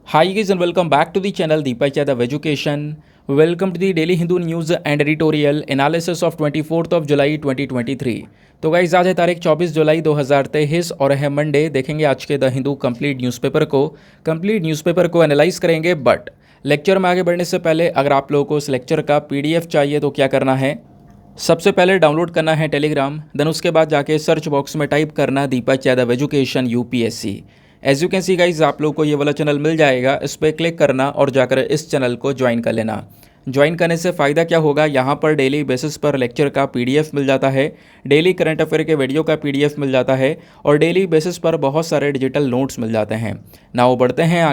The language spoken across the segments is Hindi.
Hi guys and welcome back to the channel Deepak Yadav Education. Welcome to the Daily Hindu News and Editorial Analysis of 24th of July 2023. तो गाइज आज है तारीख 24 जुलाई 2023 और है मंडे। देखेंगे आज के द हिंदू कंप्लीट न्यूज़पेपर को एनालाइज करेंगे। बट लेक्चर में आगे बढ़ने से पहले अगर आप लोगों को इस लेक्चर का पीडीएफ चाहिए तो क्या करना है, सबसे पहले डाउनलोड करना है टेलीग्राम, देन उसके बाद जाके सर्च बॉक्स में टाइप करना Deepak Yadav education UPSC. As you can see guys आप लोग को ये वाला चैनल मिल जाएगा, इस पर क्लिक करना और जाकर इस चैनल को ज्वाइन कर लेना। ज्वाइन करने से फ़ायदा क्या होगा, यहाँ पर डेली बेसिस पर लेक्चर का पीडीएफ मिल जाता है, डेली करंट अफेयर के वीडियो का पीडीएफ मिल जाता है और डेली बेसिस पर बहुत सारे डिजिटल नोट्स मिल जाते हैं। ना वो बढ़ते हैं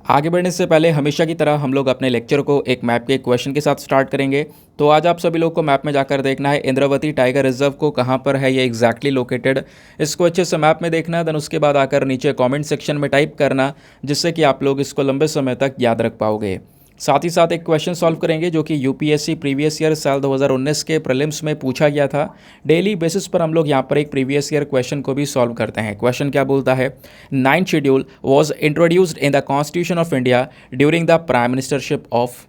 आगे बढ़ने से पहले हमेशा की तरह हम लोग अपने लेक्चर को एक मैप के क्वेश्चन के साथ स्टार्ट करेंगे। तो आज आप सभी लोग को मैप में जाकर देखना है इंद्रावती टाइगर रिजर्व को कहाँ पर है ये एग्जैक्टली लोकेटेड, इसको अच्छे से मैप में देखना। देन उसके बाद आकर नीचे कमेंट सेक्शन में टाइप करना, जिससे कि आप लोग इसको लंबे समय तक याद रख पाओगे। साथ ही साथ एक क्वेश्चन सॉल्व करेंगे जो कि यूपीएससी प्रीवियस ईयर साल 2019 के प्रीलिम्स में पूछा गया था। डेली बेसिस पर हम लोग यहाँ पर एक प्रीवियस ईयर क्वेश्चन को भी सॉल्व करते हैं। क्वेश्चन क्या बोलता है, 9th schedule was introduced in the constitution of India during the prime ministership of,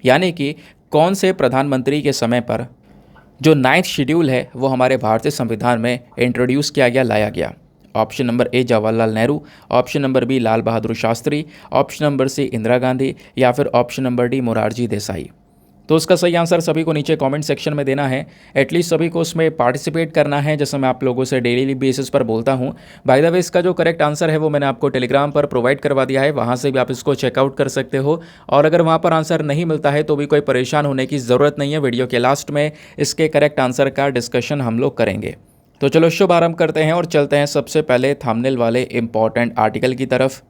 यानी कि कौन से प्रधानमंत्री के समय पर जो 9th शेड्यूल है वो हमारे भारतीय संविधान में इंट्रोड्यूस किया गया, लाया गया। Option number A Jawaharlal Nehru, option number B Lal Bahadur Shastri, option number C Indira Gandhi या फिर option number D Morarji Desai. तो उसका सही आंसर सभी को नीचे कमेंट सेक्शन में देना है। एटलीस्ट सभी को उसमें पार्टिसिपेट करना है, जैसे मैं आप लोगों से डेली बेसिस पर बोलता हूँ। बाय द वे इसका जो करेक्ट आंसर है वो मैंने आपको टेलीग्राम पर प्रोवाइड करवा दिया है, वहाँ से भी आप इसको चेकआउट कर सकते हो। और अगर वहाँ पर आंसर नहीं मिलता है तो भी कोई परेशान होने की ज़रूरत नहीं है, वीडियो के लास्ट में इसके करेक्ट आंसर का डिस्कशन हम लोग करेंगे। तो चलो शुभ आरंभ करते हैं और चलते हैं सबसे पहले थंबनेल वाले इंपॉर्टेंट आर्टिकल की तरफ।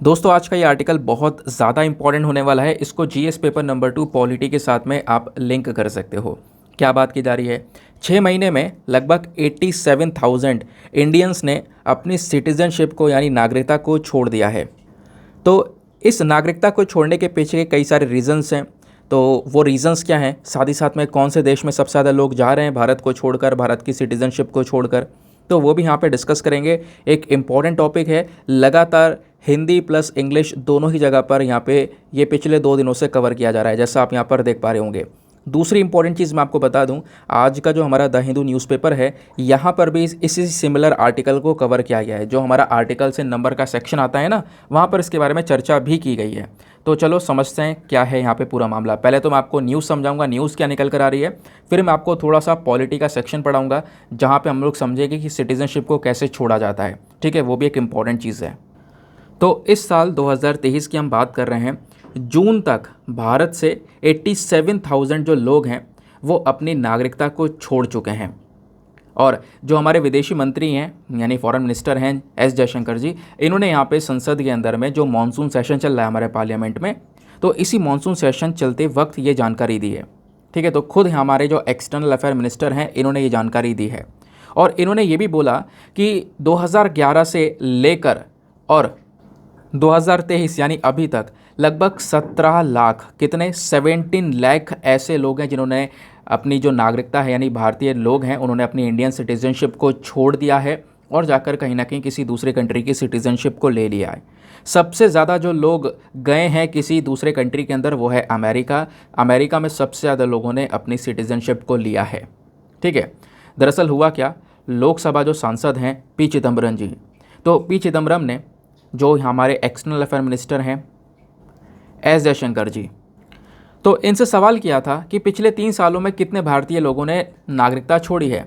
दोस्तों आज का ये आर्टिकल बहुत ज़्यादा इंपॉर्टेंट होने वाला है, इसको जीएस पेपर नंबर 2 पॉलिटी के साथ में आप लिंक कर सकते हो। क्या बात की जा रही है, 6 महीने में लगभग 87,000 इंडियंस ने अपनी सिटीजनशिप को यानी नागरिकता को छोड़ दिया है। तो इस नागरिकता को छोड़ने के पीछे कई सारे रीजंस हैं। तो वो रीजंस क्या हैं, साथ ही साथ में कौन से देश में सबसे ज़्यादा लोग जा रहे हैं भारत को छोड़कर, भारत की सिटीजनशिप को छोड़कर, तो वो भी यहाँ पे डिस्कस करेंगे। एक इम्पॉर्टेंट टॉपिक है, लगातार हिंदी प्लस इंग्लिश दोनों ही जगह पर यहाँ पे ये पिछले 2 दिनों से कवर किया जा रहा है, जैसा आप यहाँ पर देख पा रहे होंगे। दूसरी इंपॉर्टेंट चीज़ मैं आपको बता दूं, आज का जो हमारा द हिंदू न्यूज़पेपर है यहाँ पर भी इसी सिमिलर आर्टिकल को कवर किया गया है। जो हमारा आर्टिकल से नंबर का सेक्शन आता है ना, वहाँ पर इसके बारे में चर्चा भी की गई है। तो चलो समझते हैं क्या है यहाँ पे पूरा मामला। पहले तो मैं आपको न्यूज़ समझाऊंगा, न्यूज़ क्या निकल कर आ रही है, फिर मैं आपको थोड़ा सा पॉलिटी का सेक्शन पढ़ाऊँगा जहाँ पर हम लोग समझेंगे कि सिटीजनशिप को कैसे छोड़ा जाता है। ठीक है, वो भी एक इम्पॉर्टेंट चीज़ है। तो इस साल 2023 की हम बात कर रहे हैं, जून तक भारत से 87,000 जो लोग हैं वो अपनी नागरिकता को छोड़ चुके हैं। और जो हमारे विदेशी मंत्री हैं यानी फॉरेन मिनिस्टर हैं एस जयशंकर जी, इन्होंने यहाँ पे संसद के अंदर में जो मॉनसून सेशन चल रहा है हमारे पार्लियामेंट में, तो इसी मॉनसून सेशन चलते वक्त ये जानकारी दी है। ठीक है, तो खुद हमारे जो एक्सटर्नल अफेयर मिनिस्टर हैं इन्होंने ये जानकारी दी है। और इन्होंने ये भी बोला कि 2011 से लेकर और 2023 यानी अभी तक लगभग 17 लाख, कितने 17 लाख ऐसे लोग हैं जिन्होंने अपनी जो नागरिकता है यानी भारतीय लोग हैं उन्होंने अपनी इंडियन सिटीजनशिप को छोड़ दिया है और जाकर कहीं ना कहीं किसी दूसरे कंट्री की सिटीजनशिप को ले लिया है। सबसे ज़्यादा जो लोग गए हैं किसी दूसरे कंट्री के अंदर वो है अमेरिका। अमेरिका में सबसे ज़्यादा लोगों ने अपनी सिटीजनशिप को लिया है। ठीक है, दरअसल हुआ क्या, लोकसभा जो सांसद हैं पी चिदम्बरम जी, तो पी चिदम्बरम ने जो हमारे एक्सटर्नल अफेयर मिनिस्टर हैं एस जयशंकर जी, तो इनसे सवाल किया था कि पिछले 3 सालों में कितने भारतीय लोगों ने नागरिकता छोड़ी है।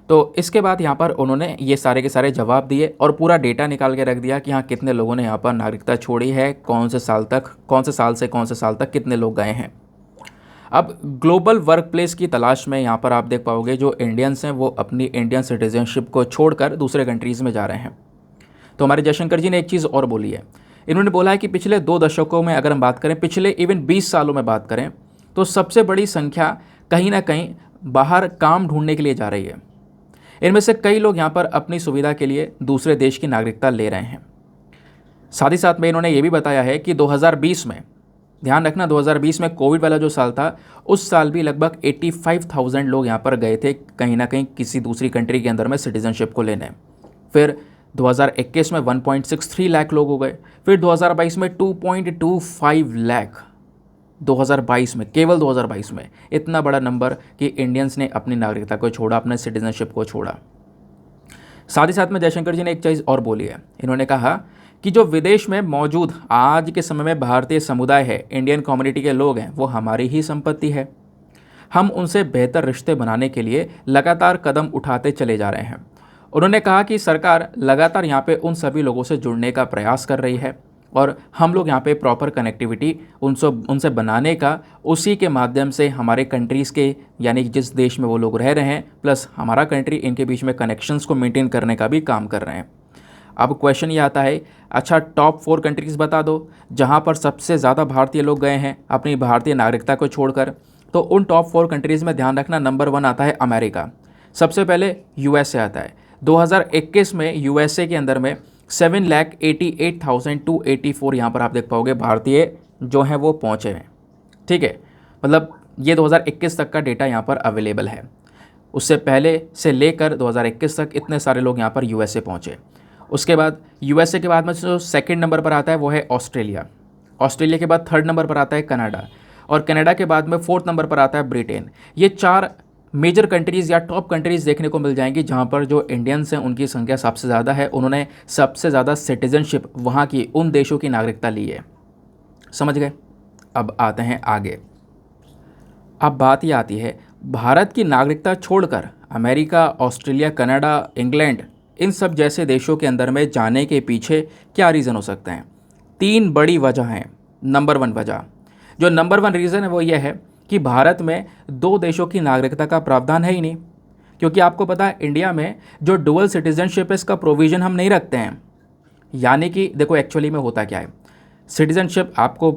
तो इसके बाद यहाँ पर उन्होंने ये सारे के सारे जवाब दिए और पूरा डेटा निकाल के रख दिया कि हाँ कितने लोगों ने यहाँ पर नागरिकता छोड़ी है, कौन से साल से कौन से साल तक कितने लोग गए हैं। अब ग्लोबल वर्क प्लेस की तलाश में यहाँ पर आप देख पाओगे जो इंडियंस हैं वो अपनी इंडियन सिटीजनशिप को छोड़कर दूसरे कंट्रीज़ में जा रहे हैं। तो हमारे जयशंकर जी ने एक चीज़ और बोली है, इन्होंने बोला है कि पिछले 2 दशकों में अगर हम बात करें, पिछले इवन 20 सालों में बात करें, तो सबसे बड़ी संख्या कहीं ना कहीं बाहर काम ढूंढने के लिए जा रही है। इनमें से कई लोग यहाँ पर अपनी सुविधा के लिए दूसरे देश की नागरिकता ले रहे हैं। साथ ही साथ में इन्होंने ये भी बताया है कि 2020 में, ध्यान रखना 2020 में कोविड वाला जो साल था, उस साल भी लगभग 85,000 लोग यहाँ पर गए थे कहीं ना कहीं किसी दूसरी कंट्री के अंदर में सिटीजनशिप को लेने। फिर 2021 में 1.63 लाख लोग हो गए, फिर 2022 में 2.25 लाख, 2022 में, केवल 2022 में इतना बड़ा नंबर कि इंडियंस ने अपनी नागरिकता को छोड़ा, अपने सिटीजनशिप को छोड़ा। साथ ही साथ में जयशंकर जी ने एक चीज़ और बोली है, इन्होंने कहा कि जो विदेश में मौजूद आज के समय में भारतीय समुदाय है, इंडियन कम्युनिटी के लोग हैं, वो हमारी ही संपत्ति है। हम उनसे बेहतर रिश्ते बनाने के लिए लगातार कदम उठाते चले जा रहे हैं। उन्होंने कहा कि सरकार लगातार यहाँ पे उन सभी लोगों से जुड़ने का प्रयास कर रही है और हम लोग यहाँ पे प्रॉपर कनेक्टिविटी उनसे बनाने का, उसी के माध्यम से हमारे कंट्रीज़ के, यानी जिस देश में वो लोग रह रहे हैं प्लस हमारा कंट्री, इनके बीच में कनेक्शंस को मेंटेन करने का भी काम कर रहे हैं। अब क्वेश्चन ये आता है, अच्छा टॉप 4 कंट्रीज़ बता दो जहाँ पर सबसे ज़्यादा भारतीय लोग गए हैं अपनी भारतीय नागरिकता को छोड़कर। तो उन टॉप 4 कंट्रीज़ में ध्यान रखना, नंबर 1 आता है अमेरिका, सबसे पहले यूएसए आता है। 2021 में यूएसए के अंदर में 7,88,284 यहाँ पर आप देख पाओगे भारतीय जो हैं वो पहुँचे हैं। ठीक है, मतलब ये 2021 तक का डेटा यहाँ पर अवेलेबल है। उससे पहले से लेकर 2021 तक इतने सारे लोग यहाँ पर यूएसए पहुँचे। उसके बाद यूएसए के बाद में जो सेकंड नंबर पर आता है वो है ऑस्ट्रेलिया। ऑस्ट्रेलिया के बाद थर्ड नंबर पर आता है कनाडा, और कनाडा के बाद में फोर्थ नंबर पर आता है ब्रिटेन। ये 4 मेजर कंट्रीज़ या टॉप कंट्रीज़ देखने को मिल जाएंगी जहाँ पर जो इंडियंस हैं उनकी संख्या सबसे ज़्यादा है। उन्होंने सबसे ज़्यादा सिटीजनशिप वहाँ की, उन देशों की नागरिकता ली है। समझ गए? अब आते हैं आगे। अब बात ये आती है, भारत की नागरिकता छोड़कर अमेरिका, ऑस्ट्रेलिया, कनाडा, इंग्लैंड, इन सब जैसे देशों के अंदर में जाने के पीछे क्या रीज़न हो सकते हैं? 3 बड़ी वजह हैं। नंबर 1 वजह, जो नंबर 1 रीज़न है वो ये है कि भारत में 2 देशों की नागरिकता का प्रावधान है ही नहीं। क्योंकि आपको पता है इंडिया में जो डुअल सिटीजनशिप है इसका प्रोविज़न हम नहीं रखते हैं। यानी कि देखो एक्चुअली में होता क्या है, सिटीजनशिप आपको,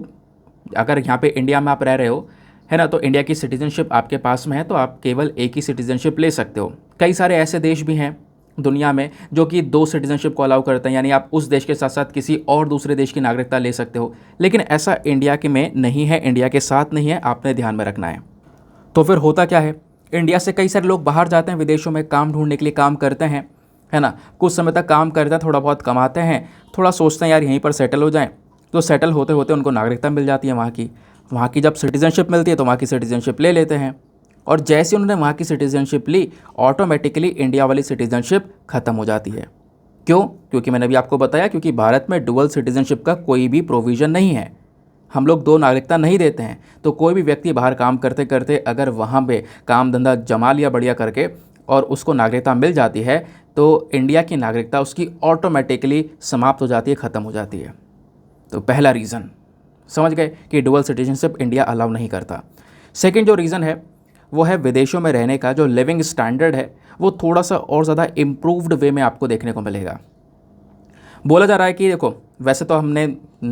अगर यहाँ पे इंडिया में आप रह रहे हो, है ना, तो इंडिया की सिटीजनशिप आपके पास में है तो आप केवल एक ही सिटीजनशिप ले सकते हो। कई सारे ऐसे देश भी हैं दुनिया में जो कि 2 सिटीजनशिप को अलाउ करते हैं, यानी आप उस देश के साथ साथ किसी और दूसरे देश की नागरिकता ले सकते हो। लेकिन ऐसा इंडिया के में नहीं है, इंडिया के साथ नहीं है, आपने ध्यान में रखना है। तो फिर होता क्या है, इंडिया से कई सारे लोग बाहर जाते हैं, विदेशों में काम ढूंढने के लिए काम करते हैं, है ना, कुछ समय तक काम करते हैं, थोड़ा बहुत कमाते हैं, थोड़ा सोचते हैं यार यहीं पर सेटल हो जाएं, तो सेटल होते होते उनको नागरिकता मिल जाती है वहाँ की जब सिटीजनशिप मिलती है तो वहाँ की सिटीजनशिप ले लेते हैं। और जैसे उन्होंने वहाँ की सिटीजनशिप ली, ऑटोमेटिकली इंडिया वाली सिटीजनशिप ख़त्म हो जाती है। क्यों? क्योंकि मैंने अभी आपको बताया, क्योंकि भारत में डुअल सिटीजनशिप का कोई भी प्रोविज़न नहीं है। हम लोग 2 नागरिकता नहीं देते हैं। तो कोई भी व्यक्ति बाहर काम करते करते अगर वहाँ पे काम धंधा जमा लिया बढ़िया करके और उसको नागरिकता मिल जाती है तो इंडिया की नागरिकता उसकी ऑटोमेटिकली समाप्त हो जाती है, ख़त्म हो जाती है। तो पहला रीज़न समझ गए कि डुअल सिटीजनशिप इंडिया अलाउ नहीं करता। सेकेंड जो रीज़न है वो है विदेशों में रहने का जो लिविंग स्टैंडर्ड है वो थोड़ा सा और ज़्यादा इम्प्रूव्ड वे में आपको देखने को मिलेगा। बोला जा रहा है कि देखो, वैसे तो हमने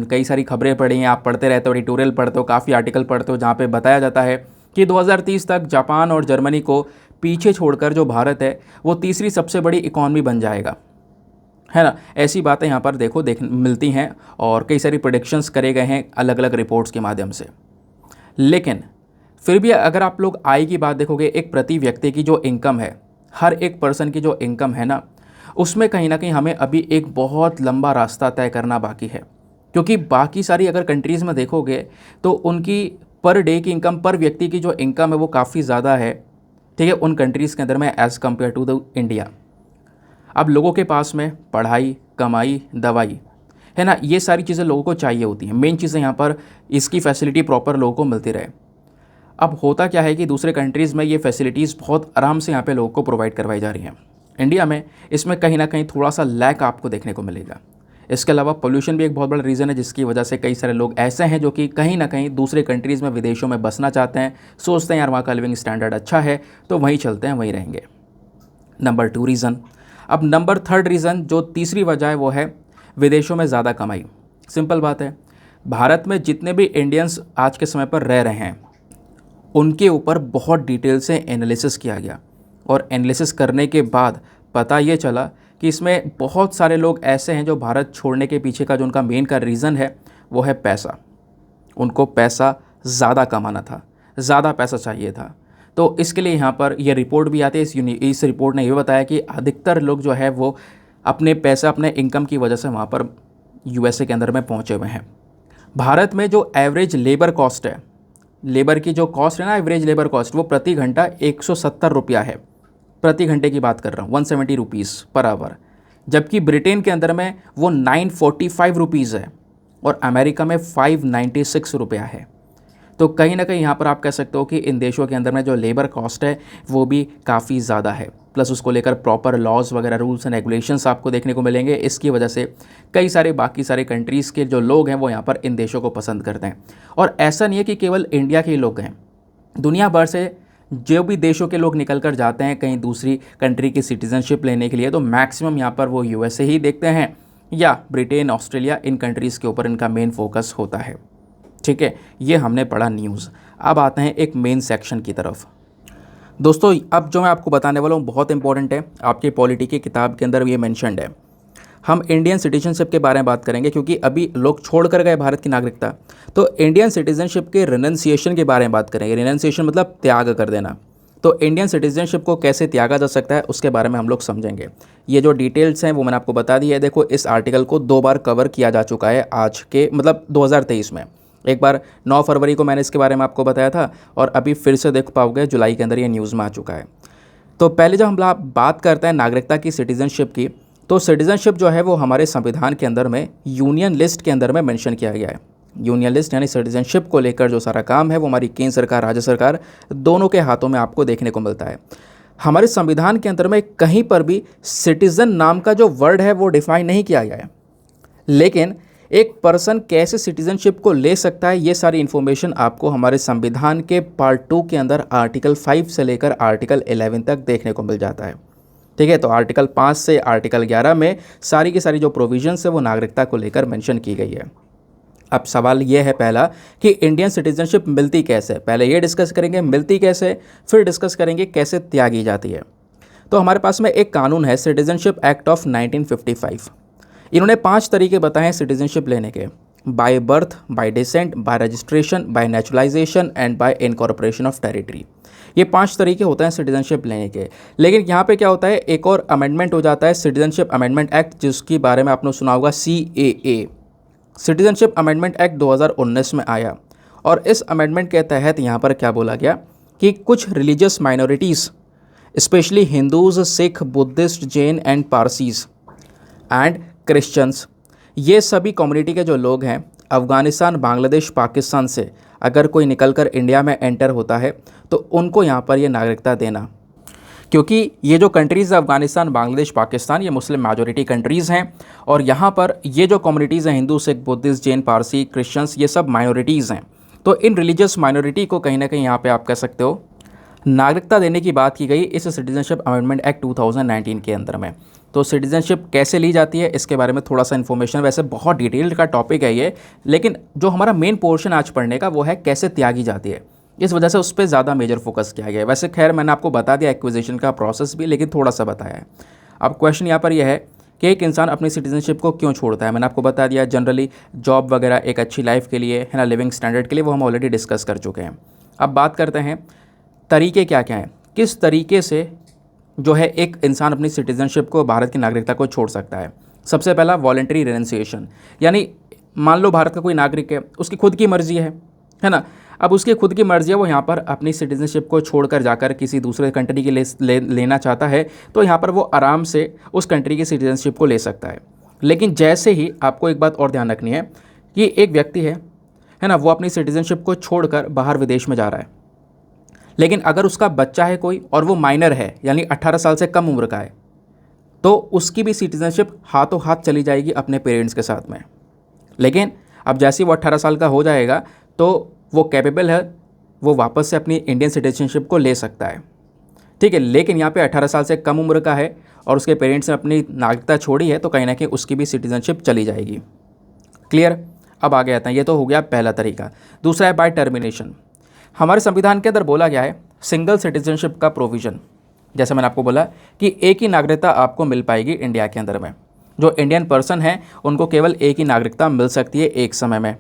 कई सारी खबरें पढ़ी हैं, आप पढ़ते रहते हो, एडिटोरियल पढ़ते हो, काफ़ी आर्टिकल पढ़ते हो, जहाँ पे बताया जाता है कि 2030 तक जापान और जर्मनी को पीछे छोड़कर जो भारत है वो तीसरी सबसे बड़ी इकॉनमी बन जाएगा, है ना। ऐसी बातें यहाँ पर देखो मिलती हैं और कई सारी प्रेडिक्शंस करे गए हैं अलग अलग रिपोर्ट्स के माध्यम से। लेकिन फिर भी अगर आप लोग आय की बात देखोगे, एक प्रति व्यक्ति की जो इनकम है, हर एक पर्सन की जो इनकम है ना, उसमें कहीं ना कहीं हमें अभी एक बहुत लंबा रास्ता तय करना बाकी है। क्योंकि बाकी सारी अगर कंट्रीज़ में देखोगे तो उनकी पर डे की इनकम, पर व्यक्ति की जो इनकम है वो काफ़ी ज़्यादा है, ठीक है, उन कंट्रीज़ के अंदर में as compare to the India. अब लोगों के पास में पढ़ाई, कमाई, दवाई, है ना, ये सारी चीज़ें लोगों को चाहिए होती हैं। मेन चीज़ें यहाँ पर इसकी फैसिलिटी प्रॉपर लोगों को मिलती रहे। अब होता क्या है कि दूसरे कंट्रीज़ में ये फैसिलिटीज़ बहुत आराम से यहाँ पे लोगों को प्रोवाइड करवाई जा रही हैं। इंडिया में इसमें कहीं ना कहीं थोड़ा सा लैक आपको देखने को मिलेगा। इसके अलावा पोल्यूशन भी एक बहुत बड़ा रीज़न है, जिसकी वजह से कई सारे लोग ऐसे हैं जो कि कहीं ना कहीं दूसरे कंट्रीज़ में, विदेशों में बसना चाहते हैं, सोचते हैं यार वहाँ का लिविंग स्टैंडर्ड अच्छा है तो वहीं चलते हैं, वहीं रहेंगे। Number 2 reason. अब नंबर 3 रीज़न, जो तीसरी वजह है, वो है विदेशों में ज़्यादा कमाई। सिंपल बात है, भारत में जितने भी इंडियंस आज के समय पर रह रहे हैं उनके ऊपर बहुत डिटेल से एनालिसिस किया गया और एनालिसिस करने के बाद पता ये चला कि इसमें बहुत सारे लोग ऐसे हैं जो भारत छोड़ने के पीछे का जो उनका मेन का रीज़न है वो है पैसा। उनको पैसा ज़्यादा कमाना था, ज़्यादा पैसा चाहिए था। तो इसके लिए यहाँ पर यह रिपोर्ट भी आती है। इस रिपोर्ट ने यह बताया कि अधिकतर लोग जो है वो अपने पैसा अपने इनकम की वजह से वहाँ पर यूएसए के अंदर में पहुँचे हुए हैं। भारत में जो एवरेज लेबर कॉस्ट है, लेबर की जो कॉस्ट है ना, एवरेज लेबर कॉस्ट, वो प्रति घंटा 170 रुपया है। प्रति घंटे की बात कर रहा हूँ, 170 रुपीज़ पर आवर। जबकि ब्रिटेन के अंदर में वो 945 रुपीज़ है और अमेरिका में 596 रुपया है। तो कहीं ना कहीं यहाँ पर आप कह सकते हो कि इन देशों के अंदर में जो लेबर कॉस्ट है वो भी काफ़ी ज़्यादा है। प्लस उसको लेकर प्रॉपर लॉज वगैरह, रूल्स एंड रेगुलेशंस आपको देखने को मिलेंगे। इसकी वजह से कई सारे बाकी सारे कंट्रीज़ के जो लोग हैं वो यहाँ पर इन देशों को पसंद करते हैं। और ऐसा नहीं है कि केवल इंडिया के लोग हैं, दुनिया भर से जो भी देशों के लोग निकल कर जाते हैं कहीं दूसरी कंट्री की सिटीज़नशिप लेने के लिए, तो मैक्सिमम यहाँ पर वो यूएसए ही देखते हैं या ब्रिटेन, ऑस्ट्रेलिया, इन कंट्रीज़ के ऊपर इनका मेन फोकस होता है। ठीक है, ये हमने पढ़ा न्यूज़। अब आते हैं एक मेन सेक्शन की तरफ। दोस्तों, अब जो मैं आपको बताने वाला हूँ बहुत इंपॉर्टेंट है, आपकी पॉलिटी की किताब के अंदर ये मेंशन्ड है। हम इंडियन सिटीजनशिप के बारे में बात करेंगे क्योंकि अभी लोग छोड़ कर गए भारत की नागरिकता, तो इंडियन सिटीजनशिप के रिनंसिएशन के बारे में बात करेंगे। रिनंसिएशन मतलब त्याग कर देना। तो इंडियन सिटीजनशिप को कैसे त्यागा जा सकता है उसके बारे में हम लोग समझेंगे। ये जो डिटेल्स हैं वो मैंने आपको बता दी है। देखो, इस आर्टिकल को 2 बार कवर किया जा चुका है आज के, मतलब 2023 में। एक बार 9 फरवरी को मैंने इसके बारे में आपको बताया था और अभी फिर से देख पाओगे जुलाई के अंदर ये न्यूज़ में आ चुका है। तो पहले जब हम बात करते हैं नागरिकता की, सिटीजनशिप की, तो सिटीजनशिप जो है वो हमारे संविधान के अंदर में यूनियन लिस्ट के अंदर में मेंशन किया गया है। यूनियन लिस्ट यानी सिटीजनशिप को लेकर जो सारा काम है वो हमारी केंद्र सरकार, राज्य सरकार दोनों के हाथों में आपको देखने को मिलता है। हमारे संविधान के अंदर में कहीं पर भी सिटीज़न नाम का जो वर्ड है वो डिफाइन नहीं किया गया है, लेकिन एक पर्सन कैसे सिटीजनशिप को ले सकता है ये सारी इन्फॉर्मेशन आपको हमारे संविधान के पार्ट 2 के अंदर आर्टिकल 5 से लेकर आर्टिकल 11 तक देखने को मिल जाता है। ठीक है, तो आर्टिकल 5 से आर्टिकल 11 में सारी की सारी जो प्रोविजंस है वो नागरिकता को लेकर मेंशन की गई है। अब सवाल ये है पहला कि इंडियन सिटीजनशिप मिलती कैसे। पहले ये डिस्कस करेंगे मिलती कैसे, फिर डिस्कस करेंगे कैसे त्यागी जाती है। तो हमारे पास में एक कानून है, सिटीजनशिप एक्ट ऑफ 1955। इन्होंने 5 तरीके बताए हैं सिटीजनशिप लेने के: by birth, bye decent, bye registration, bye naturalisation and bye incorporation of territory. ये 5 तरीके होते हैं सिटीजनशिप लेने के। लेकिन यहाँ पे क्या होता है, एक और अमेंडमेंट हो जाता है, सिटीजनशिप अमेंडमेंट एक्ट, जिसके बारे में आपने सुना होगा, CAA, सिटीजनशिप अमेंडमेंट एक्ट 2019 में आया। और इस अमेंडमेंट के तहत यहाँ पर क्या बोला गया कि कुछ religious minorities, specially Hindus, Sikh, Buddhist, Jain and Parsis and Christians, ये सभी कम्युनिटी के जो लोग हैं अफ़गानिस्तान, बांग्लादेश, पाकिस्तान से अगर कोई निकलकर इंडिया में एंटर होता है तो उनको यहाँ पर ये नागरिकता देना। क्योंकि ये जो कंट्रीज़ अफ़गानिस्तान, बांग्लादेश, पाकिस्तान, ये मुस्लिम मेजॉरिटी कंट्रीज़ हैं और यहाँ पर ये जो कम्युनिटीज़ हैं, हिंदू, सिख, बुद्धिस्ट, जैन, पारसी, क्रिश्चियंस, ये सब माइनॉरिटीज़ हैं। तो इन रिलीजियस माइनॉरिटी को कहीं ना कहीं यहाँ पे आप कह सकते हो नागरिकता देने की बात की गई इस सिटीजनशिप अमेंडमेंट एक्ट 2019 के अंदर में। तो सिटीजनशिप कैसे ली जाती है इसके बारे में थोड़ा सा इन्फॉर्मेशन, वैसे बहुत डिटेल्ड का टॉपिक है ये, लेकिन जो हमारा मेन पोर्शन आज पढ़ने का वो है कैसे त्यागी जाती है। इस वजह से उस पर ज़्यादा मेजर फोकस किया गया है। वैसे खैर मैंने आपको बता दिया एक्विजिशन का प्रोसेस भी, लेकिन थोड़ा सा बताया है। अब क्वेश्चन यहाँ पर यह है कि एक इंसान अपनी सिटीजनशिप को क्यों छोड़ता है। मैंने आपको बता दिया, जनरली जॉब वगैरह, एक अच्छी लाइफ के लिए, है ना, लिविंग स्टैंडर्ड के लिए, वो हम ऑलरेडी डिस्कस कर चुके हैं। अब बात करते हैं तरीके क्या क्या हैं, किस तरीके से जो है एक इंसान अपनी सिटीजनशिप को, भारत की नागरिकता को छोड़ सकता है। सबसे पहला वॉलंटरी रिनंसिएशन, यानी मान लो भारत का कोई नागरिक है, उसकी खुद की मर्जी है ना, अब उसकी खुद की मर्जी है, वो यहाँ पर अपनी सिटीजनशिप को छोड़कर जाकर किसी दूसरे कंट्री की लेना चाहता है, तो यहाँ पर वो आराम से उस कंट्री की सिटीजनशिप को ले सकता है। लेकिन जैसे ही, आपको एक बात और ध्यान रखनी है कि एक व्यक्ति है ना, वो अपनी सिटीजनशिप को छोड़कर बाहर विदेश में जा रहा है, लेकिन अगर उसका बच्चा है कोई और वो माइनर है, यानी 18 साल से कम उम्र का है, तो उसकी भी सिटीजनशिप हाथों हाथ चली जाएगी अपने पेरेंट्स के साथ में। लेकिन अब जैसे ही वो 18 साल का हो जाएगा तो वो कैपेबल है, वो वापस से अपनी इंडियन सिटीजनशिप को ले सकता है। ठीक है, लेकिन यहाँ पे 18 साल से कम उम्र का है और उसके पेरेंट्स ने अपनी नागरिकता छोड़ी है, तो कहीं ना कहीं उसकी भी सिटीजनशिप चली जाएगी। क्लियर? अब आगे आते हैं, ये तो हो गया पहला तरीका। दूसरा है बाय टर्मिनेशन। हमारे संविधान के अंदर बोला गया है सिंगल सिटीजनशिप का प्रोविज़न। जैसे मैंने आपको बोला कि एक ही नागरिकता आपको मिल पाएगी इंडिया के अंदर में। जो इंडियन पर्सन है उनको केवल एक ही नागरिकता मिल सकती है एक समय में।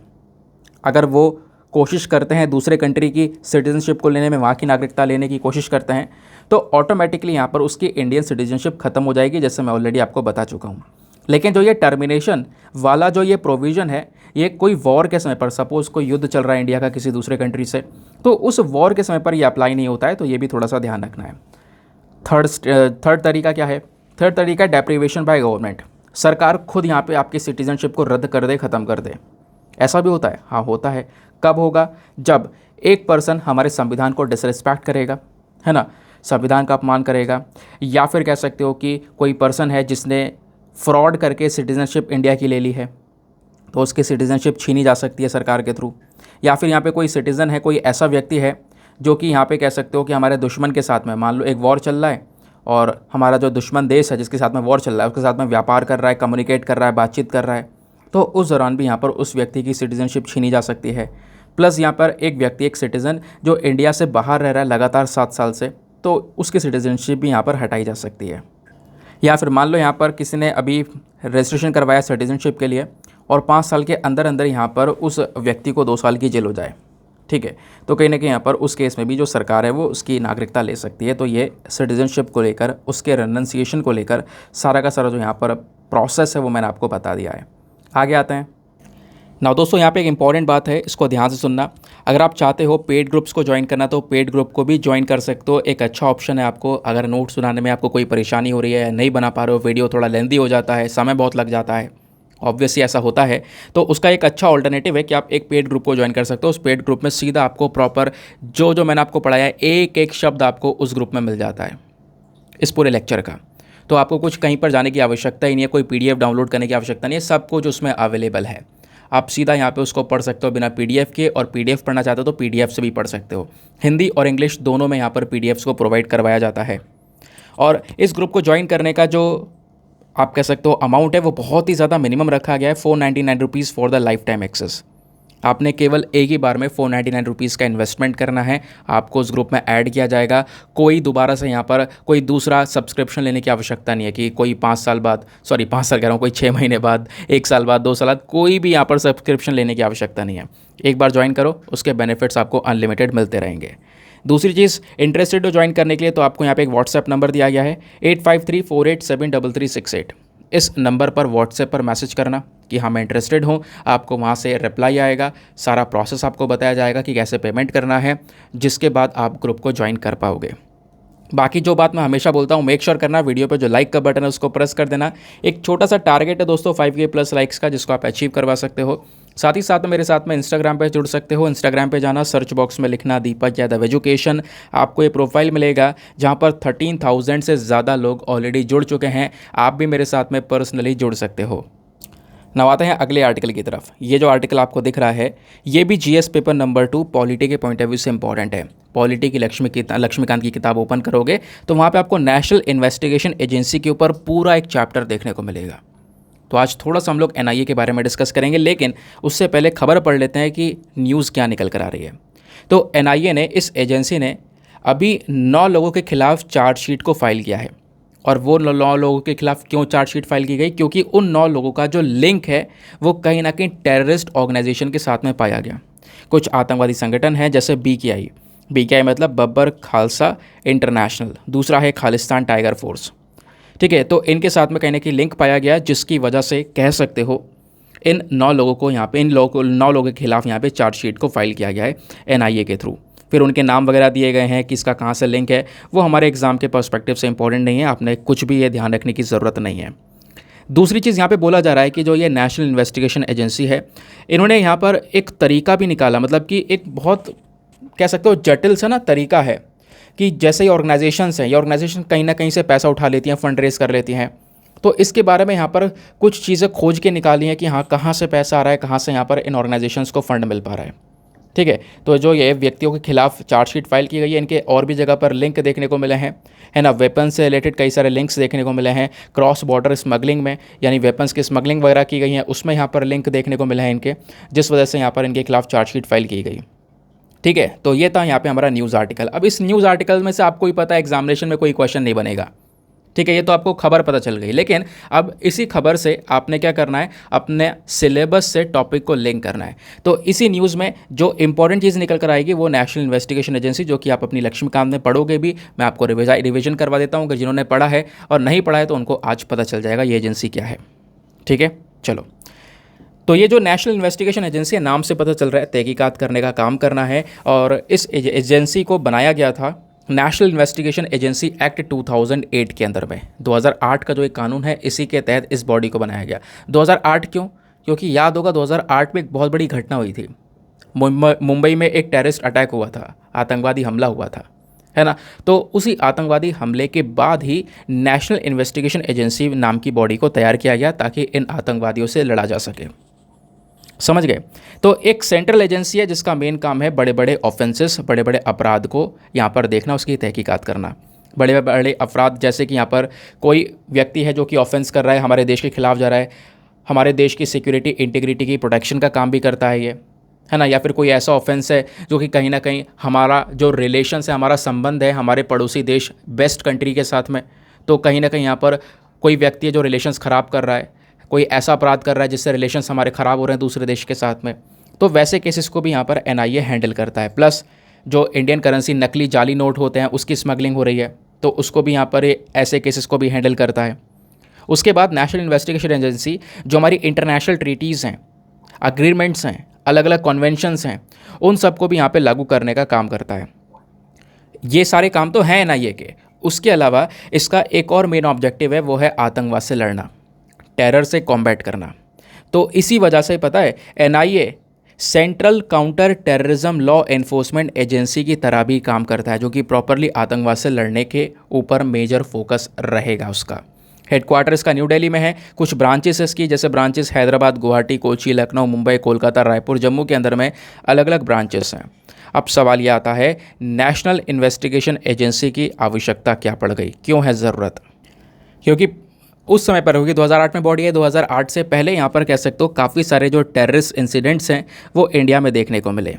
अगर वो कोशिश करते हैं दूसरे कंट्री की सिटीजनशिप को लेने में, वहाँ की नागरिकता लेने की कोशिश करते हैं, तो ऑटोमेटिकली यहाँ पर उसकी इंडियन सिटीजनशिप खत्म हो जाएगी, जैसे मैं ऑलरेडी आपको बता चुका हूँ। लेकिन जो ये टर्मिनेशन वाला जो ये प्रोविज़न है, ये कोई वॉर के समय पर, सपोज़ कोई युद्ध चल रहा है इंडिया का किसी दूसरे कंट्री से, तो उस वॉर के समय पर ये अप्लाई नहीं होता है, तो ये भी थोड़ा सा ध्यान रखना है। थर्ड तरीका क्या है? थर्ड तरीका डेप्रीवेशन बाय गवर्नमेंट। सरकार खुद यहाँ पे आपकी सिटीजनशिप को रद्द कर दे, ख़त्म कर दे। ऐसा भी होता है? हाँ होता है। कब होगा? जब एक पर्सन हमारे संविधान को डिसरिस्पेक्ट करेगा, है ना, संविधान का अपमान करेगा, या फिर कह सकते हो कि कोई पर्सन है जिसने फ्रॉड करके सिटीजनशिप इंडिया की ले ली है, तो उसकी सिटीजनशिप छीनी जा सकती है सरकार के थ्रू। या फिर यहाँ पे कोई सिटीज़न है, कोई ऐसा व्यक्ति है जो कि यहाँ पे कह सकते हो कि हमारे दुश्मन के साथ में, मान लो एक वॉर चल रहा है और हमारा जो दुश्मन देश है जिसके साथ में वॉर चल रहा है उसके साथ में व्यापार कर रहा है, कम्युनिकेट कर रहा है, बातचीत कर रहा है, तो उस दौरान भी यहाँ पर उस व्यक्ति की सिटीजनशिप छीनी जा सकती है। प्लस यहाँ पर एक व्यक्ति, एक सिटीज़न जो इंडिया से बाहर रह रहा है लगातार 7 साल से, तो उसकी सिटीजनशिप भी यहाँ पर हटाई जा सकती है। या फिर मान लो यहाँ पर किसी ने अभी रजिस्ट्रेशन करवाया सिटीजनशिप के लिए और 5 साल के अंदर अंदर यहाँ पर उस व्यक्ति को 2 साल की जेल हो जाए, ठीक है, तो कहीं ना कहीं यहाँ पर उस केस में भी जो सरकार है वो उसकी नागरिकता ले सकती है। तो ये सिटीजनशिप को लेकर, उसके रेनन्सिएशन को लेकर सारा का सारा जो यहाँ पर प्रोसेस है वो मैंने आपको बता दिया है। आगे आते हैं ना दोस्तों, यहाँ पे एक इंपॉर्टेंट बात है, इसको ध्यान से सुनना। अगर आप चाहते हो पेड ग्रुप्स को ज्वाइन करना तो पेड ग्रुप को भी ज्वाइन कर सकते हो। एक अच्छा ऑप्शन है आपको, अगर नोट्स बनाने में आपको कोई परेशानी हो रही है, नहीं बना पा रहे हो, वीडियो थोड़ा लेंदी हो जाता है, समय बहुत लग जाता है, ऑब्वियसली ऐसा होता है, तो उसका एक अच्छा ऑल्टरनेटिव है कि आप एक पेड ग्रुप को ज्वाइन कर सकते हो। उस पेड ग्रुप में सीधा आपको प्रॉपर जो मैंने आपको पढ़ाया है, एक एक शब्द आपको उस ग्रुप में मिल जाता है इस पूरे लेक्चर का। तो आपको कुछ कहीं पर जाने की आवश्यकता ही नहीं है, कोई PDF डाउनलोड करने की आवश्यकता नहीं है, सब कुछ उसमें अवेलेबल है। आप सीधा यहाँ पे उसको पढ़ सकते हो बिना PDF के, और PDF पढ़ना चाहते हो तो PDF से भी पढ़ सकते हो। हिंदी और इंग्लिश दोनों में यहाँ पर PDFs को प्रोवाइड करवाया जाता है। और इस ग्रुप को ज्वाइन करने का जो आप कह सकते हो अमाउंट है वो बहुत ही ज़्यादा मिनिमम रखा गया है, 499 rupees for the lifetime access. आपने केवल एक ही बार में 499 रुपीज़ का इन्वेस्टमेंट करना है, आपको उस ग्रुप में ऐड किया जाएगा। कोई दोबारा से यहाँ पर कोई दूसरा सब्सक्रिप्शन लेने की आवश्यकता नहीं है कि कोई 5 साल बाद, सॉरी 5 साल कह रहा हूँ, कोई 6 महीने बाद, 1 साल बाद, 2 साल बाद, कोई भी यहाँ पर सब्सक्रिप्शन लेने की आवश्यकता नहीं है। एक बार ज्वाइन करो, उसके बेनिफिट्स आपको अनलिमिटेड मिलते रहेंगे। दूसरी चीज़, इंटरेस्टेड हो ज्वाइन करने के लिए तो आपको यहाँ पे एक व्हाट्सएप नंबर दिया गया है 8534873368। इस नंबर पर व्हाट्सएप पर मैसेज करना कि हाँ मैं इंटरेस्टेड हूँ, आपको वहाँ से रिप्लाई आएगा, सारा प्रोसेस आपको बताया जाएगा कि कैसे पेमेंट करना है, जिसके बाद आप ग्रुप को ज्वाइन कर पाओगे। बाकी जो बात मैं हमेशा बोलता हूँ, मेक श्योर करना वीडियो पे जो लाइक का बटन है उसको प्रेस कर देना। एक छोटा सा टारगेट है दोस्तों 5K प्लस लाइक्स का, जिसको आप अचीव करवा सकते हो। साथ ही साथ मेरे साथ में इंस्टाग्राम पे जुड़ सकते हो। इंस्टाग्राम पे जाना, सर्च बॉक्स में लिखना दीपक यादव एजुकेशन, आपको ये प्रोफाइल मिलेगा जहाँ पर 13,000 से ज़्यादा लोग ऑलरेडी जुड़ चुके हैं। आप भी मेरे साथ में पर्सनली जुड़ सकते हो। now आते हैं अगले आर्टिकल की तरफ। ये जो आर्टिकल आपको दिख रहा है ये भी GS पेपर नंबर 2 पॉलिटी के पॉइंट ऑफ व्यू से इंपॉर्टेंट है। पॉलिटी की लक्ष्मीकांत की किताब ओपन करोगे तो वहाँ पे आपको नेशनल इन्वेस्टिगेशन एजेंसी के ऊपर पूरा एक चैप्टर देखने को मिलेगा। तो आज थोड़ा सा हम लोग NIA के बारे में डिस्कस करेंगे, लेकिन उससे पहले खबर पढ़ लेते हैं कि न्यूज़ क्या निकल कर आ रही है। तो NIA ने, इस एजेंसी ने अभी 9 लोगों के खिलाफ चार्जशीट को फाइल किया है। और वो 9 लोगों के खिलाफ क्यों चार्जशीट फाइल की गई? क्योंकि उन 9 लोगों का जो लिंक है वो कहीं ना कहीं टेररिस्ट ऑर्गेनाइजेशन के साथ में पाया गया। कुछ आतंकवादी संगठन हैं जैसे BKI मतलब बब्बर खालसा इंटरनेशनल, दूसरा है खालिस्तान टाइगर फोर्स, ठीक है। तो इनके साथ में कहीं ना कहीं लिंक पाया गया, जिसकी वजह से कह सकते हो इन 9 लोगों को यहाँ पे, इन 9 लोगों के खिलाफ यहाँ पे चार्जशीट को फाइल किया गया है NIA के थ्रू। फिर उनके नाम वगैरह दिए गए हैं, किसका कहाँ से लिंक है, वो हमारे एग्जाम के पर्सपेक्टिव से इंपॉर्टेंट नहीं है, आपने कुछ भी ये ध्यान रखने की ज़रूरत नहीं है। दूसरी चीज़ यहाँ पे बोला जा रहा है कि जो ये नेशनल इन्वेस्टिगेशन एजेंसी है, इन्होंने यहाँ पर एक तरीका भी निकाला, मतलब कि एक बहुत कह सकते हो जटिल सा ना तरीका है कि जैसे ही ऑर्गेनाइजेशंस हैं, ये ऑर्गेनाइजेशन कहीं ना कहीं से पैसा उठा लेती हैं, फंड रेज कर लेती हैं, तो इसके बारे में यहाँ पर कुछ चीज़ें खोज के निकाली हैं कि हाँ कहाँ से पैसा आ रहा है, कहाँ से यहाँ पर इन ऑर्गेनाइजेशंस को फंड मिल पा रहा है, ठीक है। तो जो ये व्यक्तियों के खिलाफ चार्जशीट फाइल की गई है, इनके और भी जगह पर लिंक देखने को मिले हैं, है ना। वेपन से रिलेटेड कई सारे लिंक्स देखने को मिले हैं। क्रॉस बॉर्डर स्मगलिंग में, यानी वेपन्स की स्मगलिंग वगैरह की गई है, उसमें यहाँ पर लिंक देखने को मिले हैं इनके, जिस वजह से यहाँ पर इनके खिलाफ चार्जशीट फाइल की गई, ठीक है। तो ये था यहाँ पे हमारा न्यूज़ आर्टिकल। अब इस न्यूज़ आर्टिकल में से आपको ही पता है एग्जामिनेशन में कोई क्वेश्चन नहीं बनेगा, ठीक है, ये तो आपको खबर पता चल गई। लेकिन अब इसी खबर से आपने क्या करना है, अपने सिलेबस से टॉपिक को लिंक करना है। तो इसी न्यूज़ में जो इंपॉर्टेंट चीज़ निकल कर आएगी वो नेशनल इन्वेस्टिगेशन एजेंसी, जो कि आप अपनी लक्ष्मीकांत में पढ़ोगे भी, मैं आपको रिविजन करवा देता हूँ। अगर जिन्होंने पढ़ा है और नहीं पढ़ा है तो उनको आज पता चल जाएगा ये एजेंसी क्या है। ठीक है, चलो। तो ये जो नेशनल इन्वेस्टिगेशन एजेंसी है, नाम से पता चल रहा है तहकीकात करने का काम करना है। और इस एजेंसी को बनाया गया था नेशनल इन्वेस्टिगेशन एजेंसी एक्ट 2008 के अंदर में। 2008 का जो एक कानून है, इसी के तहत इस बॉडी को बनाया गया। 2008 क्यों? क्योंकि याद होगा 2008 में एक बहुत बड़ी घटना हुई थी। मुंबई में एक टेररिस्ट अटैक हुआ था, आतंकवादी हमला हुआ था, है ना। तो उसी आतंकवादी हमले के बाद ही नेशनल इन्वेस्टिगेशन एजेंसी नाम की बॉडी को तैयार किया गया, ताकि इन आतंकवादियों से लड़ा जा सके। समझ गए? तो एक सेंट्रल एजेंसी है जिसका मेन काम है बड़े बड़े ऑफेंसेस, बड़े बड़े अपराध को यहाँ पर देखना, उसकी तहकीकात करना। बड़े बड़े अपराध, जैसे कि यहाँ पर कोई व्यक्ति है जो कि ऑफेंस कर रहा है, हमारे देश के खिलाफ जा रहा है, हमारे देश की सिक्योरिटी इंटीग्रिटी की प्रोटेक्शन का काम भी करता है ये, है ना। या फिर कोई ऐसा ऑफेंस है जो कि कहीं ना कहीं हमारा जो रिलेशन है, हमारा संबंध है हमारे पड़ोसी देश बेस्ट कंट्री के साथ में, तो कहीं ना कहीं यहाँ पर कोई व्यक्ति है जो रिलेशंस ख़राब कर रहा है, कोई ऐसा अपराध कर रहा है जिससे रिलेशंस हमारे ख़राब हो रहे हैं दूसरे देश के साथ में, तो वैसे केसेस को भी यहाँ पर एनआईए हैंडल करता है। प्लस जो इंडियन करेंसी नकली जाली नोट होते हैं उसकी स्मगलिंग हो रही है, तो उसको भी यहाँ पर ऐसे केसेस को भी हैंडल करता है। उसके बाद नेशनल इन्वेस्टिगेशन एजेंसी जो हमारी इंटरनेशनल ट्रीटीज़ हैं, अग्रीमेंट्स हैं, अलग अलग कन्वेंशंस हैं, उन सबको भी यहाँ पे लागू करने का काम करता है। ये सारे काम तो हैं एनआईए के। उसके अलावा इसका एक और मेन ऑब्जेक्टिव है, वो है आतंकवाद से लड़ना, टेरर से कॉम्बैट करना। तो इसी वजह से पता है NIA central counter terrorism law enforcement agency की तरह भी काम करता है, जो कि प्रॉपरली आतंकवाद से लड़ने के ऊपर मेजर फोकस रहेगा उसका। हेडक्वार्टर इसका न्यू दिल्ली में है। कुछ ब्रांचेस इसकी, जैसे ब्रांचेस हैदराबाद, गुवाहाटी, कोची, लखनऊ, मुंबई, कोलकाता, रायपुर, जम्मू के अंदर में अलग अलग ब्रांचेस हैं। अब सवाल यह आता है, नेशनल इन्वेस्टिगेशन एजेंसी की आवश्यकता क्या पड़ गई, क्यों है ज़रूरत? क्योंकि उस समय पर होगी 2008 में बॉडी है, 2008 से पहले यहाँ पर कह सकते हो काफ़ी सारे जो टेररिस्ट इंसिडेंट्स हैं वो इंडिया में देखने को मिले।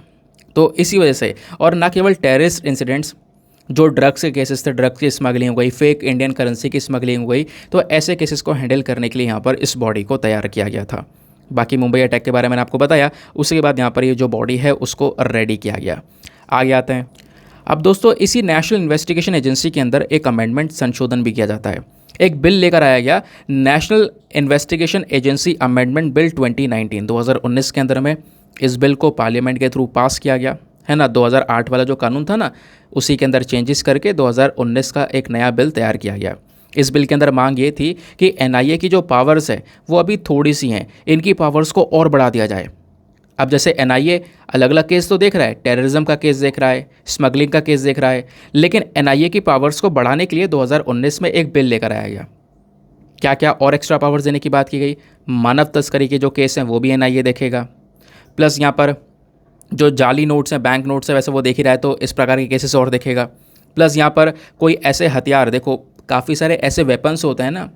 तो इसी वजह से, और ना केवल टेररिस्ट इंसिडेंट्स, जो ड्रग्स के केसेस थे, ड्रग्स की स्मगलिंग हो गई, फेक इंडियन करेंसी की स्मगलिंग हो गई, तो ऐसे केसेस को हैंडल करने के लिए यहाँ पर इस बॉडी को तैयार किया गया था। बाकी मुंबई अटैक के बारे में मैंने आपको बताया, उसके बाद यहाँ पर ये जो बॉडी है उसको रेडी किया गया। आगे आते हैं। अब दोस्तों, इसी नेशनल इन्वेस्टिगेशन एजेंसी के अंदर एक अमेंडमेंट संशोधन भी किया जाता है। एक बिल लेकर आया गया, national investigation agency amendment bill 2019, 2019 के अंदर में इस बिल को पार्लियामेंट के थ्रू पास किया गया, है ना। 2008 वाला जो कानून था ना, उसी के अंदर चेंजेस करके 2019 का एक नया बिल तैयार किया गया। इस बिल के अंदर मांग ये थी कि एनआईए की जो पावर्स है वो अभी थोड़ी सी हैं, इनकी पावर्स को और बढ़ा दिया जाए। अब जैसे एनआईए अलग अलग केस तो देख रहा है, टेररिज्म का केस देख रहा है, स्मगलिंग का केस देख रहा है, लेकिन एनआईए की पावर्स को बढ़ाने के लिए 2019 में एक बिल लेकर आया गया। क्या क्या और एक्स्ट्रा पावर्स देने की बात की गई? मानव तस्करी के जो केस हैं वो भी एनआईए देखेगा, प्लस यहाँ पर जो जाली नोट्स हैं, बैंक नोट्स हैं, वैसे वो देख ही रहा है तो इस प्रकार के केसेस और देखेगा। प्लस यहाँ पर कोई ऐसे हथियार, देखो काफ़ी सारे ऐसे वेपन्स होते हैं ना,